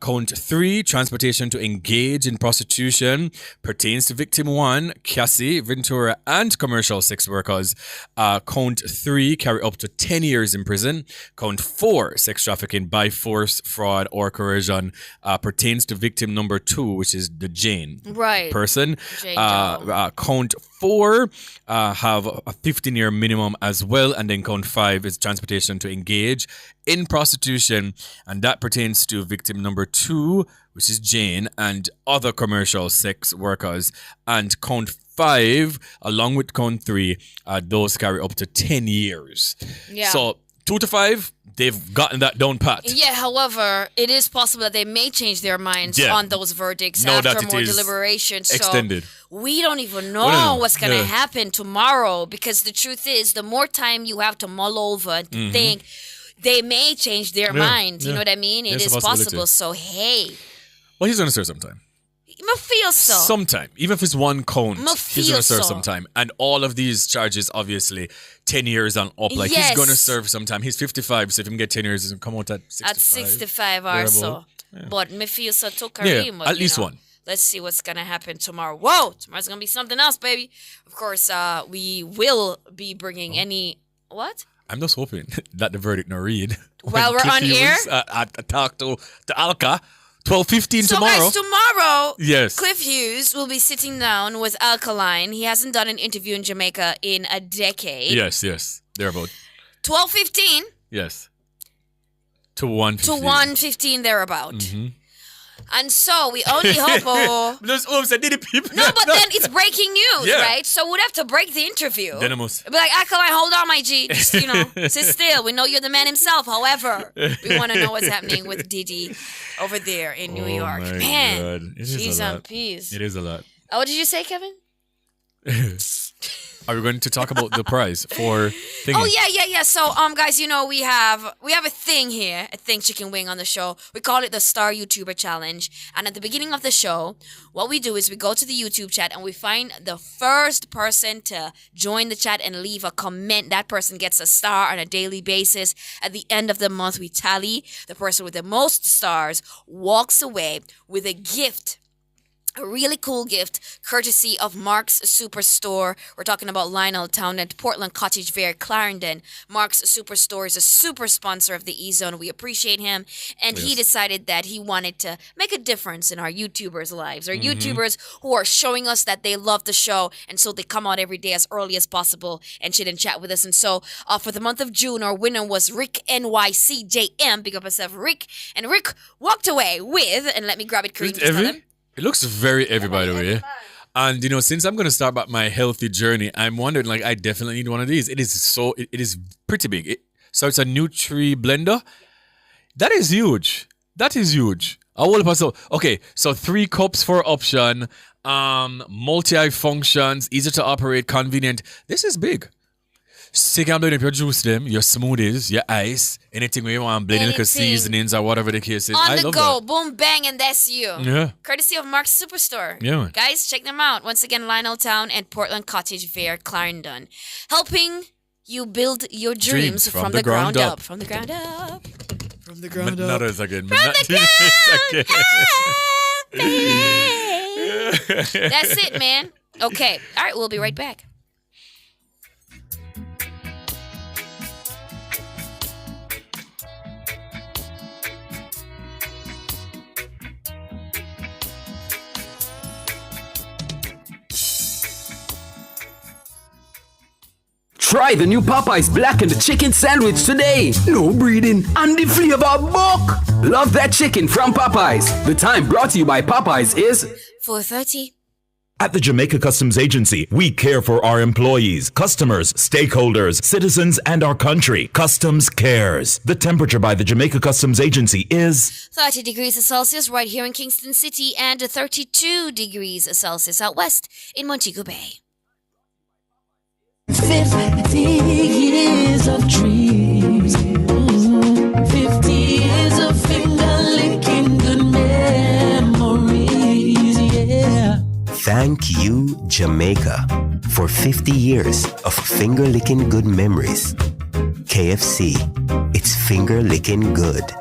Count 3, transportation to engage in prostitution, pertains to victim 1, Cassie Ventura, and commercial sex workers. Count 3 carry up to 10 years in prison. Count 4, sex trafficking by force, fraud, or coercion, pertains to victim number 2, which is the Jane person. Count 4 have a 15-year minimum as well, and then count 5 is transportation to engage in prostitution, and that pertains to victim number 2, which is Jane, and other commercial sex workers. And count 5, along with count 3, those carry up to 10 years. Yeah. So 2 to 5, they've gotten that down pat. Yeah, however, it is possible that they may change their minds on those verdicts after more deliberation. Extended. So we don't even know what's going to happen tomorrow, because the truth is, the more time you have to mull over and to think, they may change their mind. You know what I mean? It is possible. So, hey. Well, he's going to serve some time. I feel so. Sometime. Even if it's one count, he's going to serve some time. And all of these charges, obviously, 10 years and up. Like, he's going to serve some time. He's 55, so if he can get 10 years, he's going to come out at 65. At 65 or so. Yeah. But me feel so to Kareem. At least one. Let's see what's going to happen tomorrow. Whoa! Tomorrow's going to be something else, baby. Of course, we will be bringing any... What? I'm just hoping that the verdict not read. While we're on air? I talk to Alka. 12:15 tomorrow. So guys, tomorrow, yes, Cliff Hughes will be sitting down with Alkaline. He hasn't done an interview in Jamaica in a decade. Yes, thereabout. 12:15. Yes. To 1:15. To 1:15 thereabout. And so we only hope. No, but then it's breaking news, right? So we'd have to break the interview. Then I must be like, Alkaline, hold on, my G. Just, sit still. We know you're the man himself. However, we want to know what's happening with Diddy over there in New York. Man, she's on peace. It is a lot. What did you say, Kevin? Are we going to talk about the prize for thingy? Oh, yeah. So, guys, we have a thing here, a thing Chicken Wing on the show. We call it the Star YouTuber Challenge. And at the beginning of the show, what we do is we go to the YouTube chat and we find the first person to join the chat and leave a comment. That person gets a star on a daily basis. At the end of the month, we tally. The person with the most stars walks away with a gift. A really cool gift, courtesy of Mark's Superstore. We're talking about Lionel Town at Portland Cottage Fair, Clarendon. Mark's Superstore is a super sponsor of the E-Zone. We appreciate him. And he decided that he wanted to make a difference in our YouTubers' lives. Our YouTubers who are showing us that they love the show. And so they come out every day as early as possible and chit and chat with us. And so for the month of June, our winner was Rick NYCJM. Big up yourself, Rick. And Rick walked away with, and let me grab it, Kareem, to tell him. It looks very heavy, by the way. And, since I'm going to start back my healthy journey, I'm wondering, I definitely need one of these. It is pretty big. So it's a Nutri blender. That is huge. That is huge. A whole person. Okay, so 3 cups for option, multi-functions, easy to operate, convenient. This is big. So you can blend up your juice them, your smoothies, your ice, anything where you want, blending like seasonings or whatever the case is. On I the love go, that. boom, bang, and that's you. Yeah. Courtesy of Mark's Superstore. Yeah, man. Guys, check them out. Once again, Lionel Town and Portland Cottage Fair, Clarendon. Helping you build your dreams from the ground up. From the ground up. From the ground up. Not as again. From the ground. That's it, man. Okay. All right, we'll be right back. Try the new Popeyes blackened chicken sandwich today. No breathing and the flavor buck. Love that chicken from Popeyes. The time brought to you by Popeyes is 4:30. At the Jamaica Customs Agency, we care for our employees, customers, stakeholders, citizens, and our country. Customs cares. The temperature by the Jamaica Customs Agency is 30 degrees Celsius right here in Kingston City and 32 degrees Celsius out west in Montego Bay. 50 years of dreams. 50 years of finger-licking good memories, yeah. Thank you, Jamaica, for 50 years of finger-licking good memories. KFC, it's finger-licking good.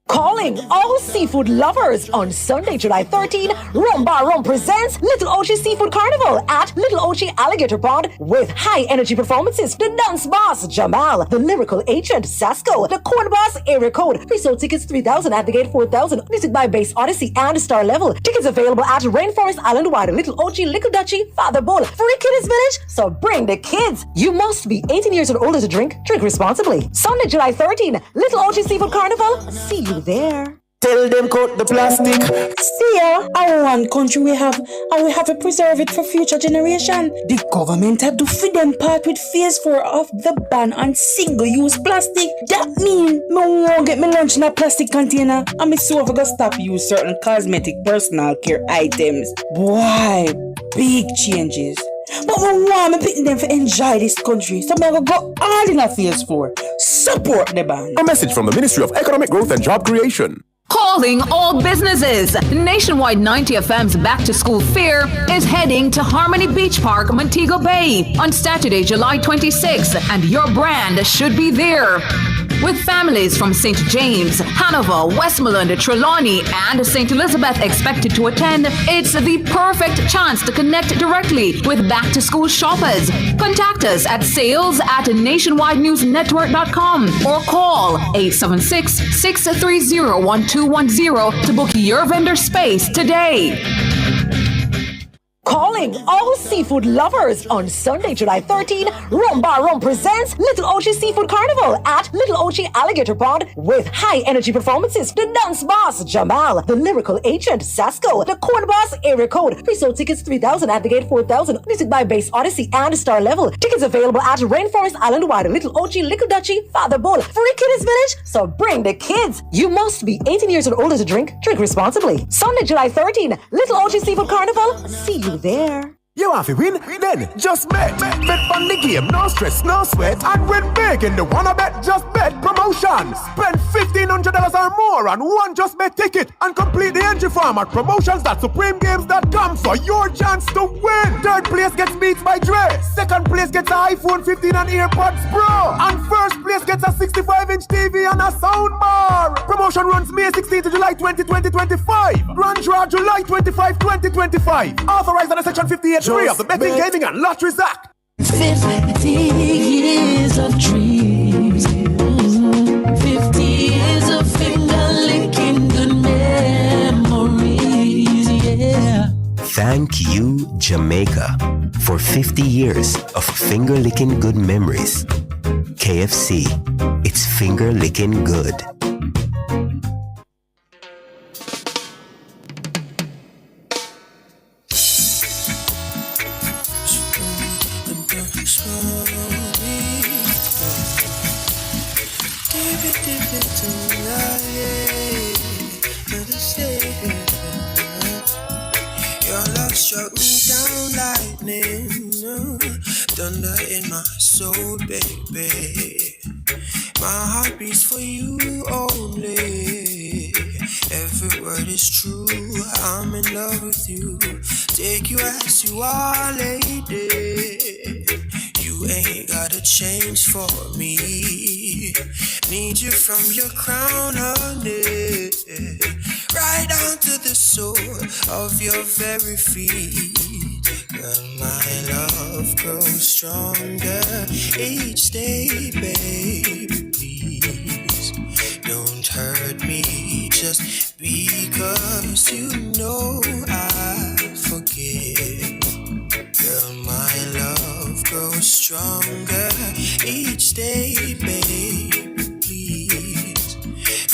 Calling all seafood lovers on Sunday, July 13, Rum Bar Rum presents Little Ochi Seafood Carnival at Little Ochi Alligator Pond with high energy performances. The dance boss, Jamal, the lyrical agent, Sasko, the corn boss, Area Code. Pre-sold tickets 3,000 at the gate 4,000. Music by Bass Odyssey and Star Level. Tickets available at Rainforest Island Wide, Little Ochi, Little Dutchy, Father Bull. Free Kiddies Village, so bring the kids. You must be 18 years and older to drink. Drink responsibly. Sunday, July 13, Little Ochi Seafood Carnival. See you there. Tell them cut the plastic. See ya, our one country we have, and we have to preserve it for future generation. The government had to feed them part with phase 4 of the ban on single-use plastic. That mean me won't get me lunch in a plastic container, and me so gonna stop use certain cosmetic personal care items. Boy, big changes. But we want me picking them to enjoy this country, so me go all in a phase 4. Support the ban. A message from the Ministry of Economic Growth and Job Creation. Calling all businesses. Nationwide 90 FM's Back to School Fair is heading to Harmony Beach Park, Montego Bay on Saturday, July 26th, and your brand should be there. With families from St. James, Hanover, Westmoreland, Trelawney, and St. Elizabeth expected to attend, it's the perfect chance to connect directly with back to school shoppers. Contact us at sales@nationwidenewsnetwork.com or call 876-630-1210 to book your vendor space today. Calling all seafood lovers on Sunday, July 13, Rum Bar Rum presents Little Ochi Seafood Carnival at Little Ochi Alligator Pond with high energy performances. The dance boss, Jamal, the lyrical agent, Sasko, the corn boss, Area Code. Pre-sold tickets 3,000 at the gate 4,000. Music by Bass Odyssey and Star Level. Tickets available at Rainforest Island Wide, Little Ochi, Little Dutchy, Father Bull. Free Kiddies Village, so bring the kids. You must be 18 years and older to drink. Drink responsibly. Sunday, July 13, Little Ochi Seafood Carnival. See you there. You have to win, then just bet. Bet on the game, no stress, no sweat. And win big in the Wanna Bet Just Bet promotion. Spend $1,500 or more on one Just Bet ticket and complete the entry form at promotions.supremegames.com for your chance to win. Third place gets Beats by Dre. Second place gets an iPhone 15 and AirPods Pro. And first place gets a 65-inch TV and a soundbar. Promotion runs May 16 to July 20, 2025. Grand draw July 25, 2025. Authorized under Section 58. Of the Betting, Gaming and Lotteries Act. 50 years of dreams. 50 years of finger-licking good memories, yeah. Thank you, Jamaica, for 50 years of finger-licking good memories. KFC, it's finger-licking good. Deep Your love struck me down lightning, thunder in my soul, baby. My heart beats for you only. Every word is true. I'm in love with you. Take you as you are, lady. You ain't gotta change for me. Need you from your crown, honey, right down to the sole of your very feet. Girl, my love grows stronger each day, baby. Please don't hurt me just because you know I forgive. Girl, my love grows stronger each day, baby. Please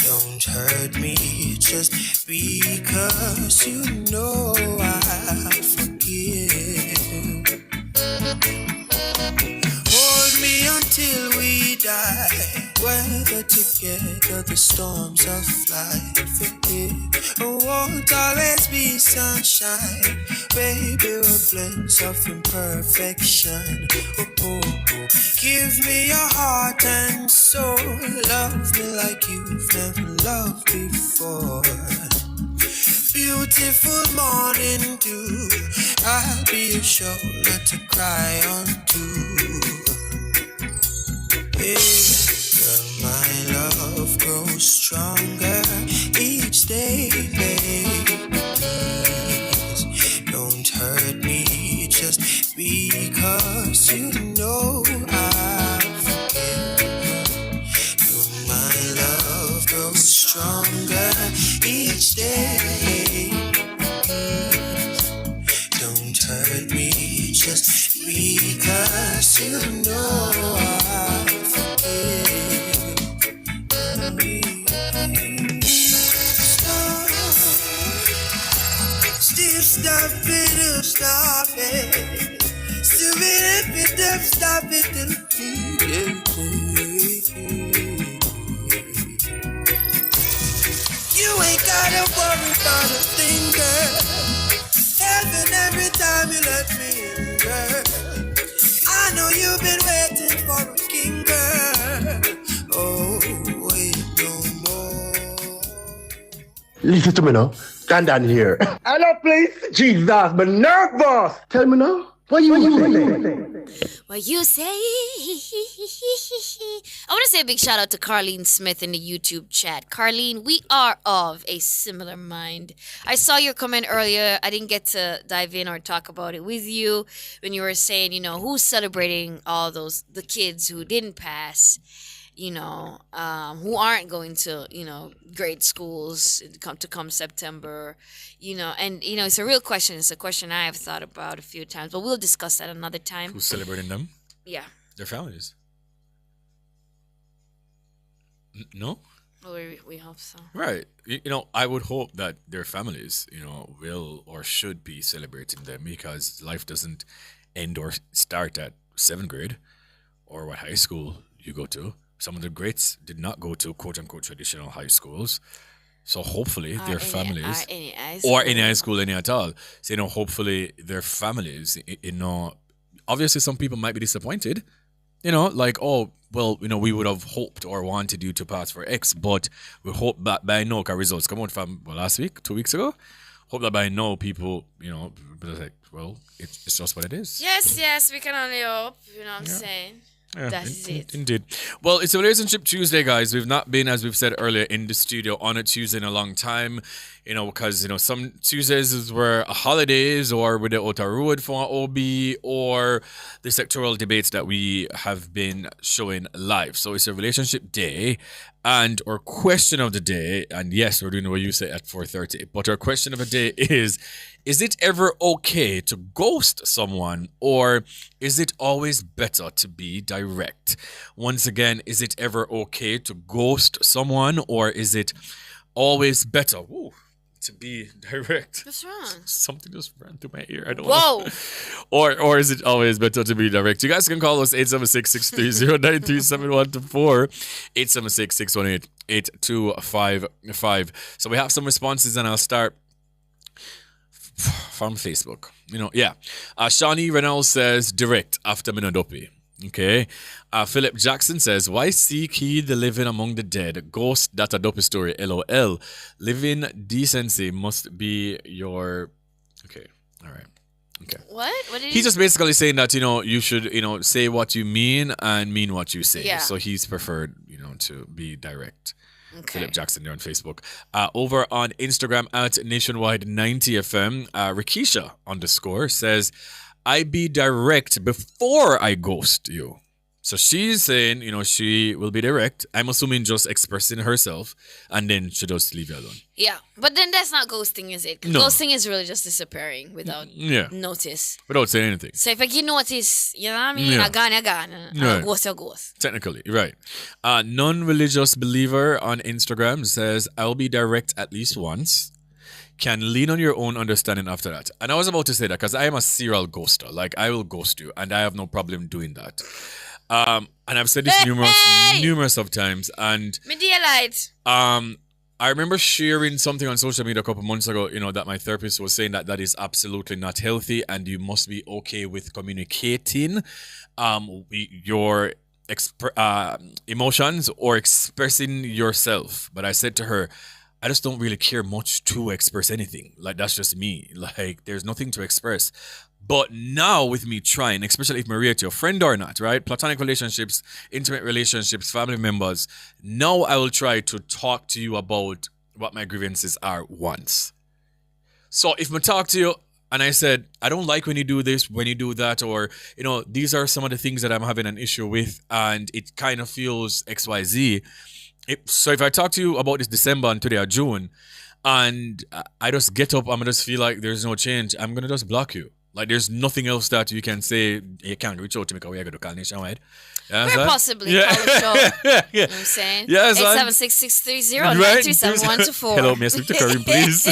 don't hurt me just because you know I forgive. Hold me until we die, weather together the storms of life. It won't always be sunshine, baby, we're blends of imperfection. Give me your heart and soul, love me like you've never loved before. Beautiful morning dew, I'll be your shoulder to cry on to. Hey, girl, my love grows stronger each day, baby. Please don't hurt me just because you know I forgive. Girl, my love grows stronger each day. Don't hurt me just because you know I forgive. Still stop it. Still it up, stop it. You ain't gotta worry about a thing, girl. Heaven every time you let me in, girl. I know you've been waiting for a king, girl. Oh, wait no more. Listen to me now. Stand down here. Hello, please. Jesus, but nervous. Tell me now. What you say? What you say? I want to say a big shout out to Carlene Smith in the YouTube chat. Carlene, we are of a similar mind. I saw your comment earlier. I didn't get to dive in or talk about it with you when you were saying, who's celebrating all the kids who didn't pass, who aren't going to, grade schools to come September, and it's a real question. It's a question I have thought about a few times, but we'll discuss that another time. Who's celebrating them? Yeah. Their families. No? Well, we hope so. Right. I would hope that their families, will or should be celebrating them, because life doesn't end or start at 7th grade or what high school you go to. Some of the greats did not go to quote-unquote traditional high schools. So hopefully their families, or any high school, any at all. So, hopefully their families, obviously some people might be disappointed, like, oh, well, we would have hoped or wanted you to pass for X, but we hope that by now, because results come out from last week, 2 weeks ago, hope that by now people, like, well, it's just what it is. Yes, we can only hope, what I'm saying. Yeah, That's it. Indeed. Well, it's a Relationship Tuesday, guys. We've not been, as we've said earlier, in the studio on a Tuesday in a long time, because, some Tuesdays is where holidays or with the Outer Road for OB or the sectoral debates that we have been showing live. So it's a Relationship Day. And our question of the day, and yes, we're doing what you say at 4:30, but our question of the day is it ever okay to ghost someone, or is it always better to be direct? Once again, is it ever okay to ghost someone, or is it always better to be direct. What's wrong? Something just ran through my ear. I don't Whoa. know. Or is it always better to be direct? You guys can call us 876-630-9371-4, 876-618-8255. So we have some responses, and I'll start from Facebook. Shawnee Reynolds says direct after Minodopi. Okay. Philip Jackson says, why seek he the living among the dead? Ghost that Adopi story. LOL. Living decency must be your. Okay. All right. Okay. What? What did He's just basically saying that, you should, say what you mean and mean what you say. Yeah. So he's preferred, to be direct. Okay. Philip Jackson there on Facebook. Over on Instagram at Nationwide 90FM, Rikisha _ says, I be direct before I ghost you. So she's saying, she will be direct. I'm assuming just expressing herself, and then she just leave you alone. Yeah, but then that's not ghosting, is it? No. Ghosting is really just disappearing without notice. Without saying anything. So if I give notice, you know what I mean? Yeah. I gone. Right. Ghost. Technically, right. Non-religious believer on Instagram says, I'll be direct at least once. Can lean on your own understanding after that. And I was about to say that because I am a serial ghoster. Like, I will ghost you, and I have no problem doing that. And I've said this numerous of times. And I remember sharing something on social media a couple months ago, that my therapist was saying that is absolutely not healthy, and you must be okay with communicating your emotions or expressing yourself. But I said to her, I just don't really care much to express anything. Like, that's just me. Like, there's nothing to express. But now with me trying, especially if Maria to your friend or not, right? Platonic relationships, intimate relationships, family members. Now I will try to talk to you about what my grievances are once. So if I talk to you and I said, I don't like when you do this, when you do that, or, these are some of the things that I'm having an issue with, and it kind of feels XYZ. So if I talk to you about this December and today or June, and I just get up and I just feel like there's no change, I'm going to just block you. Like, there's nothing else that you can say. You can't reach out to me because we're going to call Nationwide. We're possibly call the show. Yeah. You know what I'm saying? Yeah, 876-630-9371-4. Hello, may I speak to Karim, please?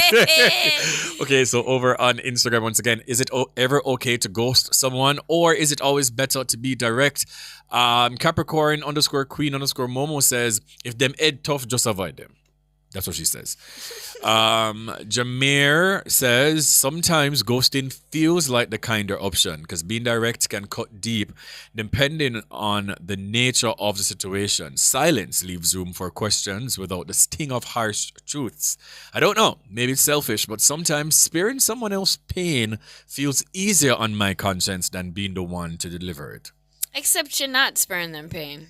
Okay, so over on Instagram, once again, is it ever okay to ghost someone, or is it always better to be direct? Capricorn _Queen _ Momo says, if them head tough, just avoid them. That's what she says. Jameer says, sometimes ghosting feels like the kinder option because being direct can cut deep depending on the nature of the situation. Silence leaves room for questions without the sting of harsh truths. I don't know, maybe it's selfish, but sometimes sparing someone else pain feels easier on my conscience than being the one to deliver it. Except you're not sparing them pain.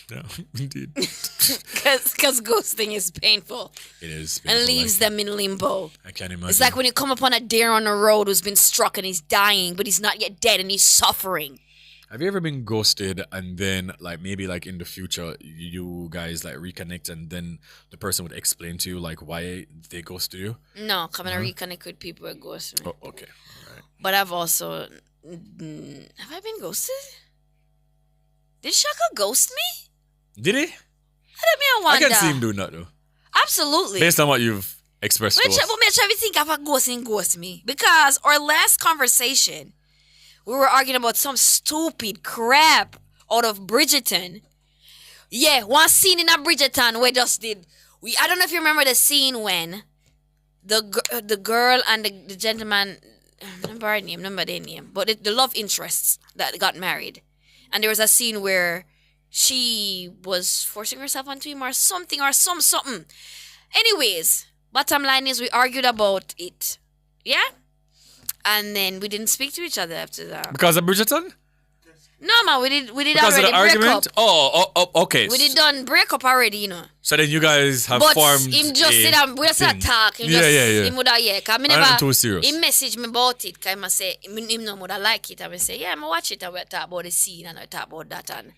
Yeah, indeed. Because ghosting is painful. It is painful. And leaves them in limbo. I can't imagine. It's like when you come upon a deer on the road who's been struck and he's dying, but he's not yet dead and he's suffering. Have you ever been ghosted and then, like, maybe, like, in the future, you guys, like, reconnect and then the person would explain to you, like, why they ghosted you? No, coming to reconnect with people who ghost me. Oh, okay. All right. But I've also... have I been ghosted? Did Shaka ghost me? Did he? Let me wonder. I can see him doing that, though. Absolutely. Based on what you've expressed to us. But me try to think of a ghost me. Because our last conversation, we were arguing about some stupid crap out of Bridgerton. Yeah, one scene in a Bridgerton we just did. I don't know if you remember the scene when the girl and the gentleman, I remember their name, but the love interests that got married. And there was a scene where she was forcing herself onto him or something. Anyways, bottom line is we argued about it. Yeah? And then we didn't speak to each other after that. Because of Bridgerton? No, man, we did because already of the argument? break up. Oh, okay. We did done break up already, you know. So then you guys have but formed him just sit down, we just talk. Him Him would have, cause me never, too serious. He messaged me about it, cause I say, him no would have like it. I say, yeah, I watch it and we talk about the scene and I talk about that and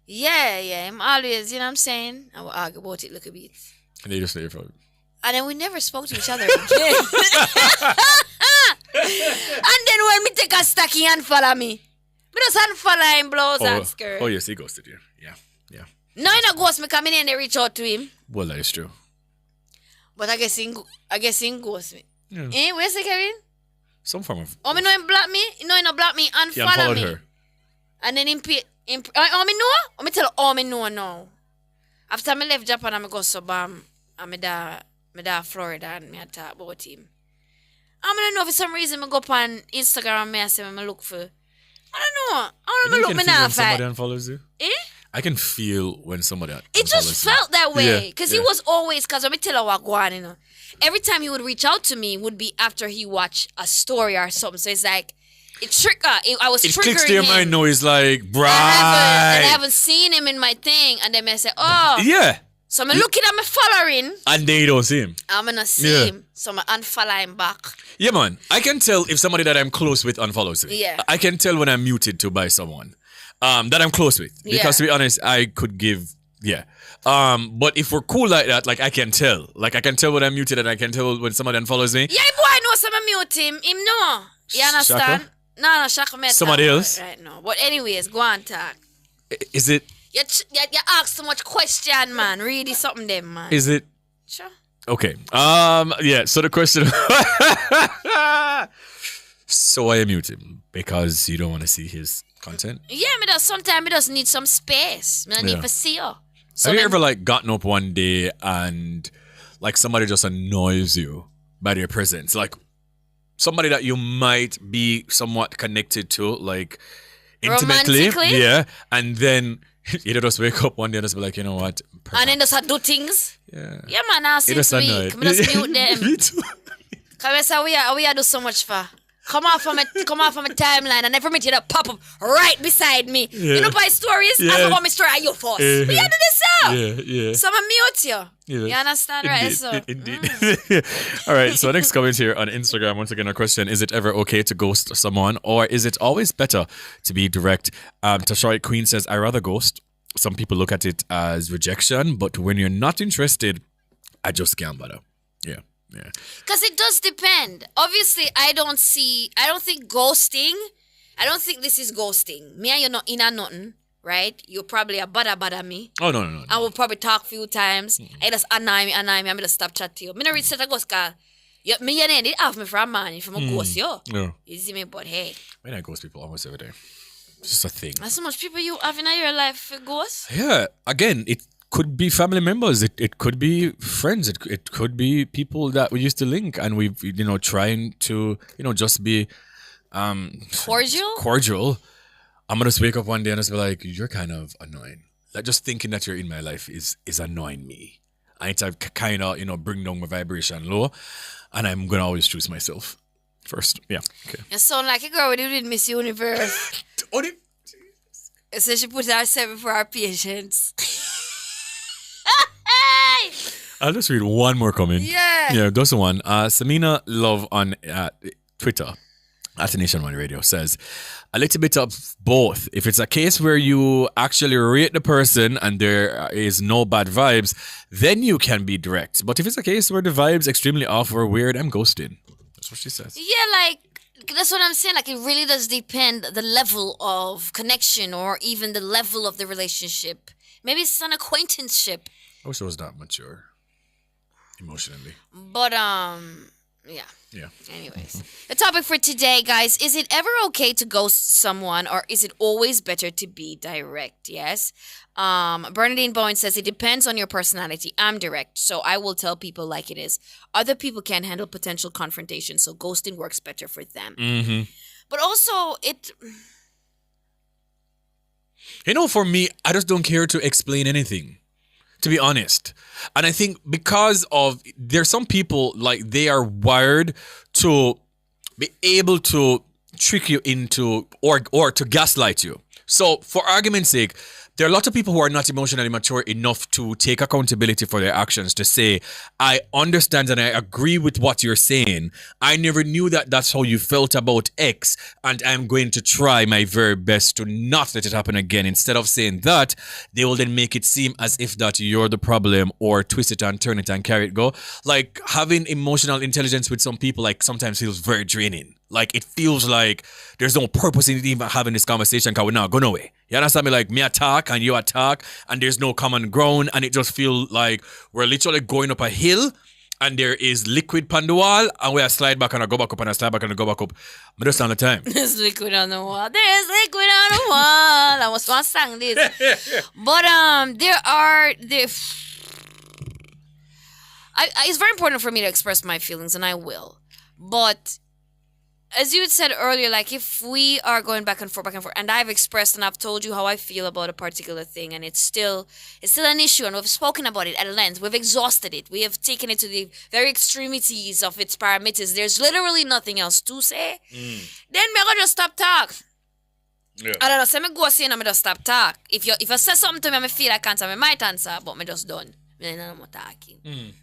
yeah, I'm always, you know what I'm saying? I will argue about it a little bit. And they just stay from it. And then we never spoke to each other again. And then when me take a stack, he unfollow me. Me just unfollow him blouse and skirt. Oh, yes, he ghosted you. Yeah. No, he not ghost me because me and they reach out to him. Well, that is true. But I guess he ghost me. Yeah. Where's it, Kevin? Some form of. Oh, me know him block me? You know him not block me, He unfollow unfollowed me. her. And then him pay, oh, me know? Oh, me tell you, oh, me know now. After me left Japan, I go suburb, and me da Florida, and me talk about him. I don't know, for some reason, I go up on Instagram and I say, I look for, I don't know. I don't know, look me now. When somebody unfollows you? Eh? I can feel when somebody It just felt that way. Because he yeah. was always, because let me tell you what go on, you know. Every time he would reach out to me would be after he watched a story or something. So it's like, it I was It triggering clicks to your him. mind now. It's like, And I bright. haven't seen him in my thing. And then I say, oh. Yeah. So I'm looking at my following. And they don't see him. I'm going to see Yeah. him. So I'm unfollow him back. Yeah, man. I can tell if somebody that I'm close with unfollows me. Yeah. I can tell when I'm muted to by someone that I'm close with. Because Yeah. to be honest, I could give, yeah. But if we're cool like that, like I can tell. Like I can tell when I'm muted and I can tell when somebody unfollows me. Yeah, boy, know some mute him. Him know. You understand? Shaka? No, Shaka met Somebody else? Right now. But anyways, go on talk. Is it? You ask so much question, man. Read something them, man. Is it? Sure. Okay. Yeah. So the question. So I mute him because you don't want to see his content. Yeah, sometimes me just need some space. Me need Yeah. to see you. So Have you then- ever like gotten up one day and like somebody just annoys you by their presence? Like somebody that you might be somewhat connected to, like intimately. Romantically? Yeah. And then you just wake up one day and just be like, you know what? And then just do things. Yeah. Yeah, man. Now It since just week, annoyed. me just mute them. Me too. Cause I say we are do so much for. Come off from my timeline and every minute you pop up right beside me. Yeah. You know by stories? Yeah. I forgot my story. Are you first? Yeah. We had to do this up. Yeah. So I'm mute you. Yeah. You understand, right? Indeed, So indeed. All right. So next comment here on Instagram. Once again, our question: is it ever okay to ghost someone, or is it always better to be direct? Tasharit Queen says, "I rather ghost. Some people look at it as rejection, but when you're not interested, I just can't bother." Yeah. Yeah. because it does depend. Obviously, I don't think ghosting. I don't think this is ghosting. Me and you not in a nothing, right? You probably a bother me. Oh no. I will probably talk a few times. I just annoy me. I'm gonna stop chat to you. Me no reach set a ghost cause me and it off me from man if I'm a ghost you. Yeah. You see me, but hey, When I ghost people almost every day. It's just a thing. there's so much people you have in your life for ghosts. Yeah. Again, it could be family members. It could be friends. It could be people that we used to link and we've trying to just be cordial. I'm gonna just wake up one day and just be like, you're kind of annoying. Like just thinking that you're in my life is annoying me. I need to kind of bring down my vibration low, and I'm gonna always choose myself first. Yeah. Okay. You sound like a girl who did Miss Universe. So she put herself before her patients. I'll just read one more comment. Yeah. Yeah, that's the one. Samina Love on Twitter at Nationwide Radio says, a little bit of both. If it's a case where you actually rate the person and there is no bad vibes, then you can be direct. But if it's a case where the vibe's extremely off or weird, I'm ghosting. That's what she says. Yeah, like that's what I'm saying. Like it really does depend the level of connection or even the level of the relationship. Maybe it's an acquaintanceship. I wish I was that mature emotionally. But yeah. Yeah. Anyways, the topic for today, guys, is it ever okay to ghost someone or is it always better to be direct? Yes. Bernadine Bowen says it depends on your personality. I'm direct, so I will tell people like it is. Other people can handle potential confrontation, so ghosting works better for them. Mm-hmm. But also, For me, I just don't care to explain anything, to be honest. And I think because of, there's some people, like, they are wired to be able to trick you into, or to gaslight you. So, for argument's sake, there are a lot of people who are not emotionally mature enough to take accountability for their actions, to say, I understand and I agree with what you're saying. I never knew that that's how you felt about X, and I'm going to try my very best to not let it happen again. Instead of saying that, they will then make it seem as if that you're the problem, or twist it and turn it and carry it go. Like, having emotional intelligence with some people, like, sometimes feels very draining. Like, it feels like there's no purpose in even having this conversation because we're not going away. You understand me? Like, me attack and you attack and there's no common ground, and it just feels like we're literally going up a hill and there is liquid on the wall, and we slide back and I go back up and I slide back and I go back up. I just on the time. There's liquid on the wall. There's liquid on the wall. I was going to sing this. But it's very important for me to express my feelings, and I will. But as you had said earlier, like if we are going back and forth, and I've expressed and I've told you how I feel about a particular thing, and it's still an issue, and we've spoken about it at length, we've exhausted it, we have taken it to the very extremities of its parameters. There's literally nothing else to say. Then me gonna just stop talk. Yeah. I don't know. So me go say, and I just stop talk. If you say something to me, I feel I can't answer. I might answer, but me just done. Me no more talking.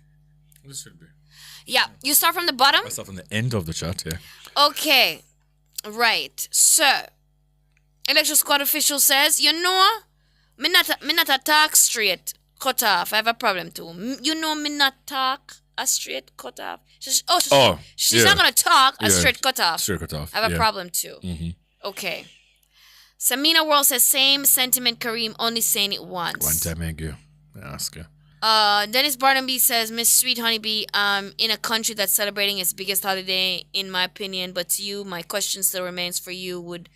This should be. Yeah, you start from the bottom? I start from the end of the chat, yeah. Okay, right. So, election squad official says, you know, me not a talk straight, cut off. I have a problem too. You know, me not talk a straight cut off. She's not gonna talk a straight cut off. Straight cut off. I have a problem too. Okay. Samina World says same sentiment. Kareem, only saying it once. One time I go. I ask you. Dennis Barnaby says, Miss Sweet Honeybee, in a country that's celebrating its biggest holiday, in my opinion, but to you, my question still remains for you, would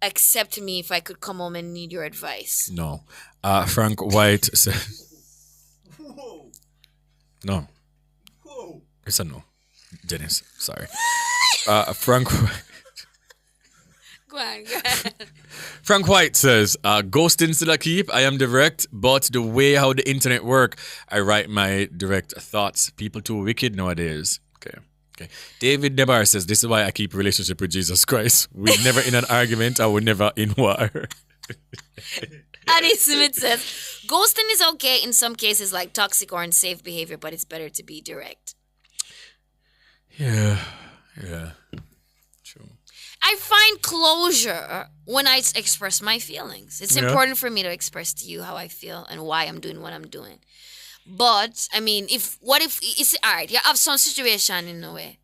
accept me if I could come home and need your advice? No. Frank White says... No. It's a no. Dennis, sorry. Frank... Go on. Frank White says, ghosting still a keep. I am direct, but the way how the internet work, I write my direct thoughts. People too wicked nowadays. Okay. David Debar says, this is why I keep relationship with Jesus Christ. We're never in an argument, or we're never in war. Annie Smith says, ghosting is okay in some cases like toxic or unsafe behavior, but it's better to be direct. Yeah. I find closure when I express my feelings. It's important for me to express to you how I feel and why I'm doing what I'm doing. But, I mean, what if it's all right, you have some situation in a way.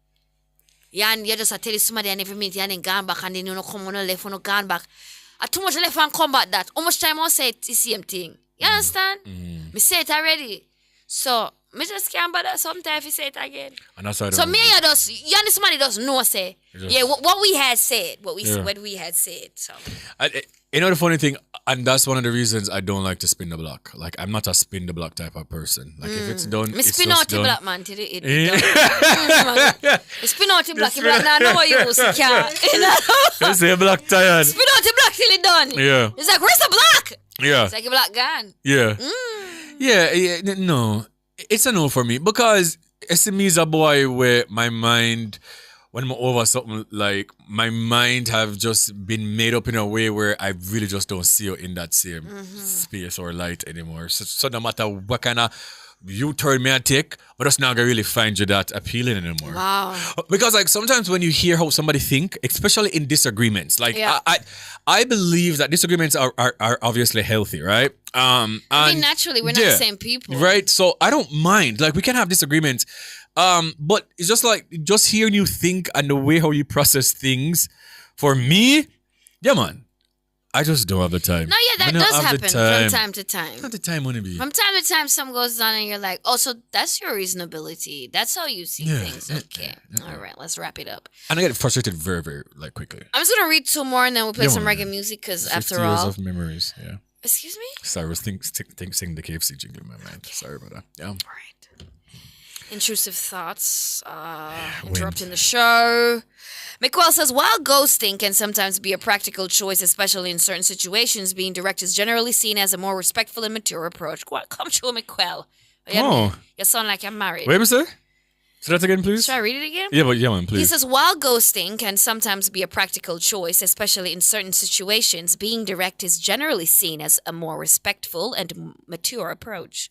Yeah, and you just tell somebody and every minute, and then gone back, and then you come on the left, and gone back. I too much left and come back that. How much time I say it's the same thing? You understand? Me say it already. So, me just can't bother sometimes if you say it again. And that's why so me and you and somebody doesn't know say. What we had said. What we had said. So you know the funny thing, and that's one of the reasons I don't like to spin the block. Like I'm not a spin the block type of person. Like if it's done, me it's spin just out the done. block, man. Till it done. Spin out the block. You block now know what you can't. You say block tired. Spin out the block till it done. Yeah. It's like where's the block? Yeah. It's like a block gone. Yeah. Yeah. No. It's a no for me because SME is a boy where my mind, when I'm over something, like my mind have just been made up in a way where I really just don't see you in that same space or light anymore. So no matter what kind of U-turn me I take, but just not gonna really find you that appealing anymore. Wow. Because like sometimes when you hear how somebody think, especially in disagreements, like I believe that disagreements are obviously healthy, right? I mean, naturally, we're not the same people. Right? So I don't mind. Like we can have disagreements. But it's just like just hearing you think and the way how you process things, for me, yeah man. I just don't have the time. No, yeah, that does happen from time to time. Not the time, wanna be. From time to time, something goes on and you're like, oh, so that's your reasonability. That's how you see things. Okay. All right, let's wrap it up. And I get frustrated very, very like quickly. I'm just going to read two more and then we'll play some reggae music because after 50 all. years of memories, yeah. Excuse me? Sorry, I was singing the KFC jingle in my mind. Sorry about that. Yeah. Right. Intrusive thoughts. Interrupting the show. McQuell says, while ghosting can sometimes be a practical choice, especially in certain situations, being direct is generally seen as a more respectful and mature approach. Come true, McQuell. You sound like you're married. Wait, mister? Say that again, please. Should I read it again? Yeah, man, please. He says, while ghosting can sometimes be a practical choice, especially in certain situations, being direct is generally seen as a more respectful and mature approach.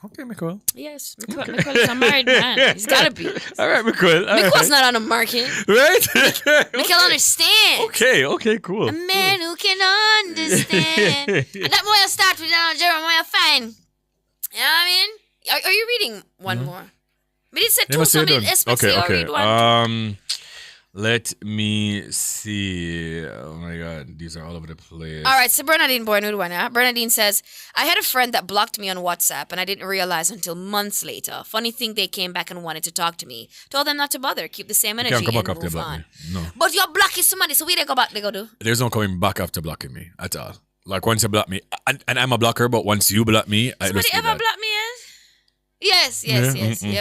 Okay, McQuell. Yes, McQuell is a married man. He's got to be. All right, McQuell. McQuell's not on the market. Right? McQuell understands. Okay, cool. A man who can understand. And that way I start with Jeremiah Fine. You know what I mean? Are you reading one more? But he said two, so SPC or read one. Let me see. Oh my God, these are all over the place. All right, so Bernadine Boynuduana. Bernadine says, I had a friend that blocked me on WhatsApp and I didn't realize until months later. Funny thing, they came back and wanted to talk to me. Told them not to bother, keep the same energy You can't come back and after move block on. me. No. But you're blocking somebody, so we they go back, they go do. There's no coming back after blocking me at all. Like once you block me, and I'm a blocker, but once you block me, I Somebody just do ever that. block me, Yes, Yeah,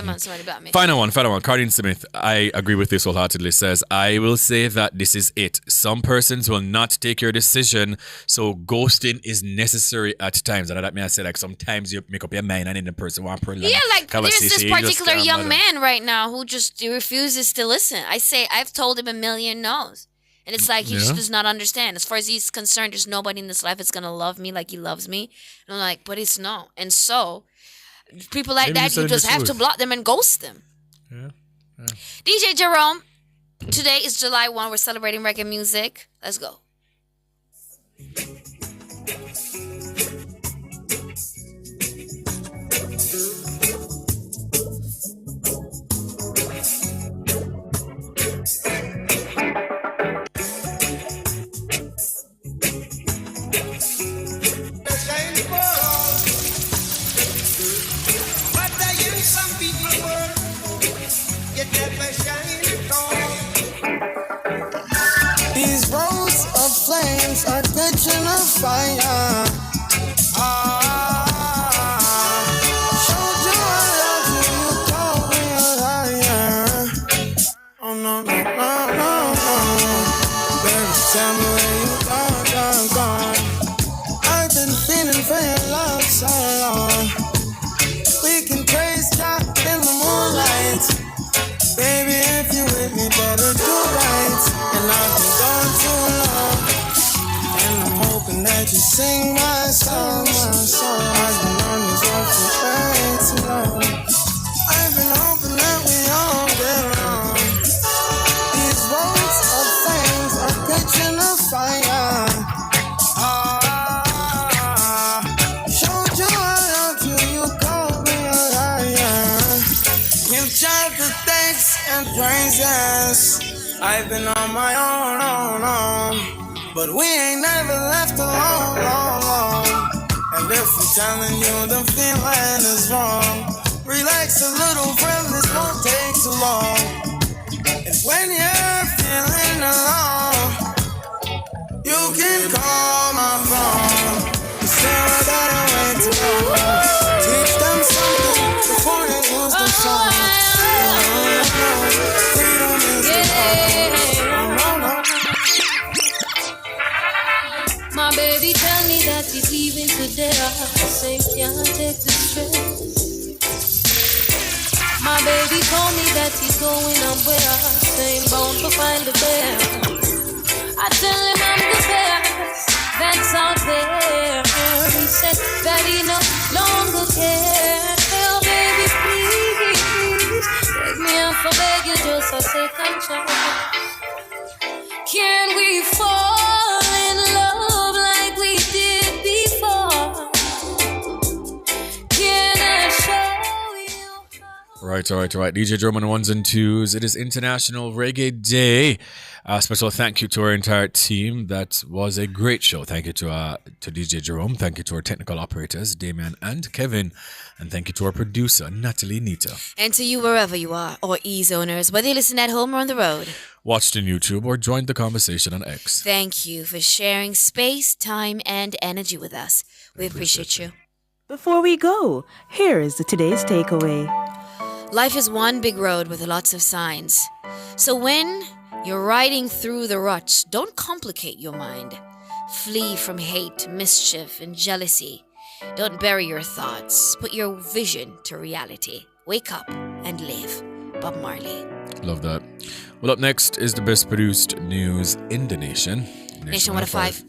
man, somebody block me. Final one. Cardin Smith, I agree with this wholeheartedly, says, I will say that this is it. Some persons will not take your decision, so ghosting is necessary at times. And that means I say, like, sometimes you make up your mind and then the person wants to Yeah, like there's this particular young man right now who just refuses to listen. I've told him a million no's. And it's like he just does not understand. As far as he's concerned, there's nobody in this life that's going to love me like he loves me. And I'm like, but it's no. And so... people like Maybe that, you just have to block them and ghost them. Yeah. DJ Jerome, today is July 1. We're celebrating reggae music. Let's go. These rows of flames are catching a fire. Showed you I love you, you call me a liar. Oh no, no, no, no, no. Baby, tell me where you gone. I've been feeling for your love so long. We can praise God in the moonlight. Baby, if you with me, better do right. And I've been gone too long. And I'm hoping that you sing my song. I've been on this road for way too long. I've been hoping that we all get along. These roads of flames are catching a fire. Showed you I love you, you called me a liar. Give God the thanks and praises. I've been on my own, but we ain't never left alone. And if I'm telling you the feeling is wrong, relax a little, friend, this won't take too long. And when you're feeling alone, you can call my phone. Is there a better way to go? Teach them something before you lose the song. My baby tell me that he's leaving today. I say can't take the stress. My baby told me that he's going somewhere. I say bound to find the best. I tell him I'm the best that's out there. He said that he no longer cares. Well, baby, please take me up for beg you just a second chance. Can we fall in love like we did before? Can I show you? Right. DJ Drum on the ones and twos. It is International Reggae Day. A special thank you to our entire team. That was a great show. Thank you to DJ Jerome. Thank you to our technical operators, Damian and Kevin. And thank you to our producer, Natalie Nita. And to you wherever you are, or ease owners, whether you listen at home or on the road. Watched on YouTube or joined the conversation on X. Thank you for sharing space, time, and energy with us. We appreciate you. Before we go, here is today's takeaway. Life is one big road with lots of signs. So when you're riding through the ruts, don't complicate your mind. Flee from hate, mischief, and jealousy. Don't bury your thoughts. Put your vision to reality. Wake up and live. Bob Marley. Love that. Well, up next is the best produced news in the nation. Nation 105.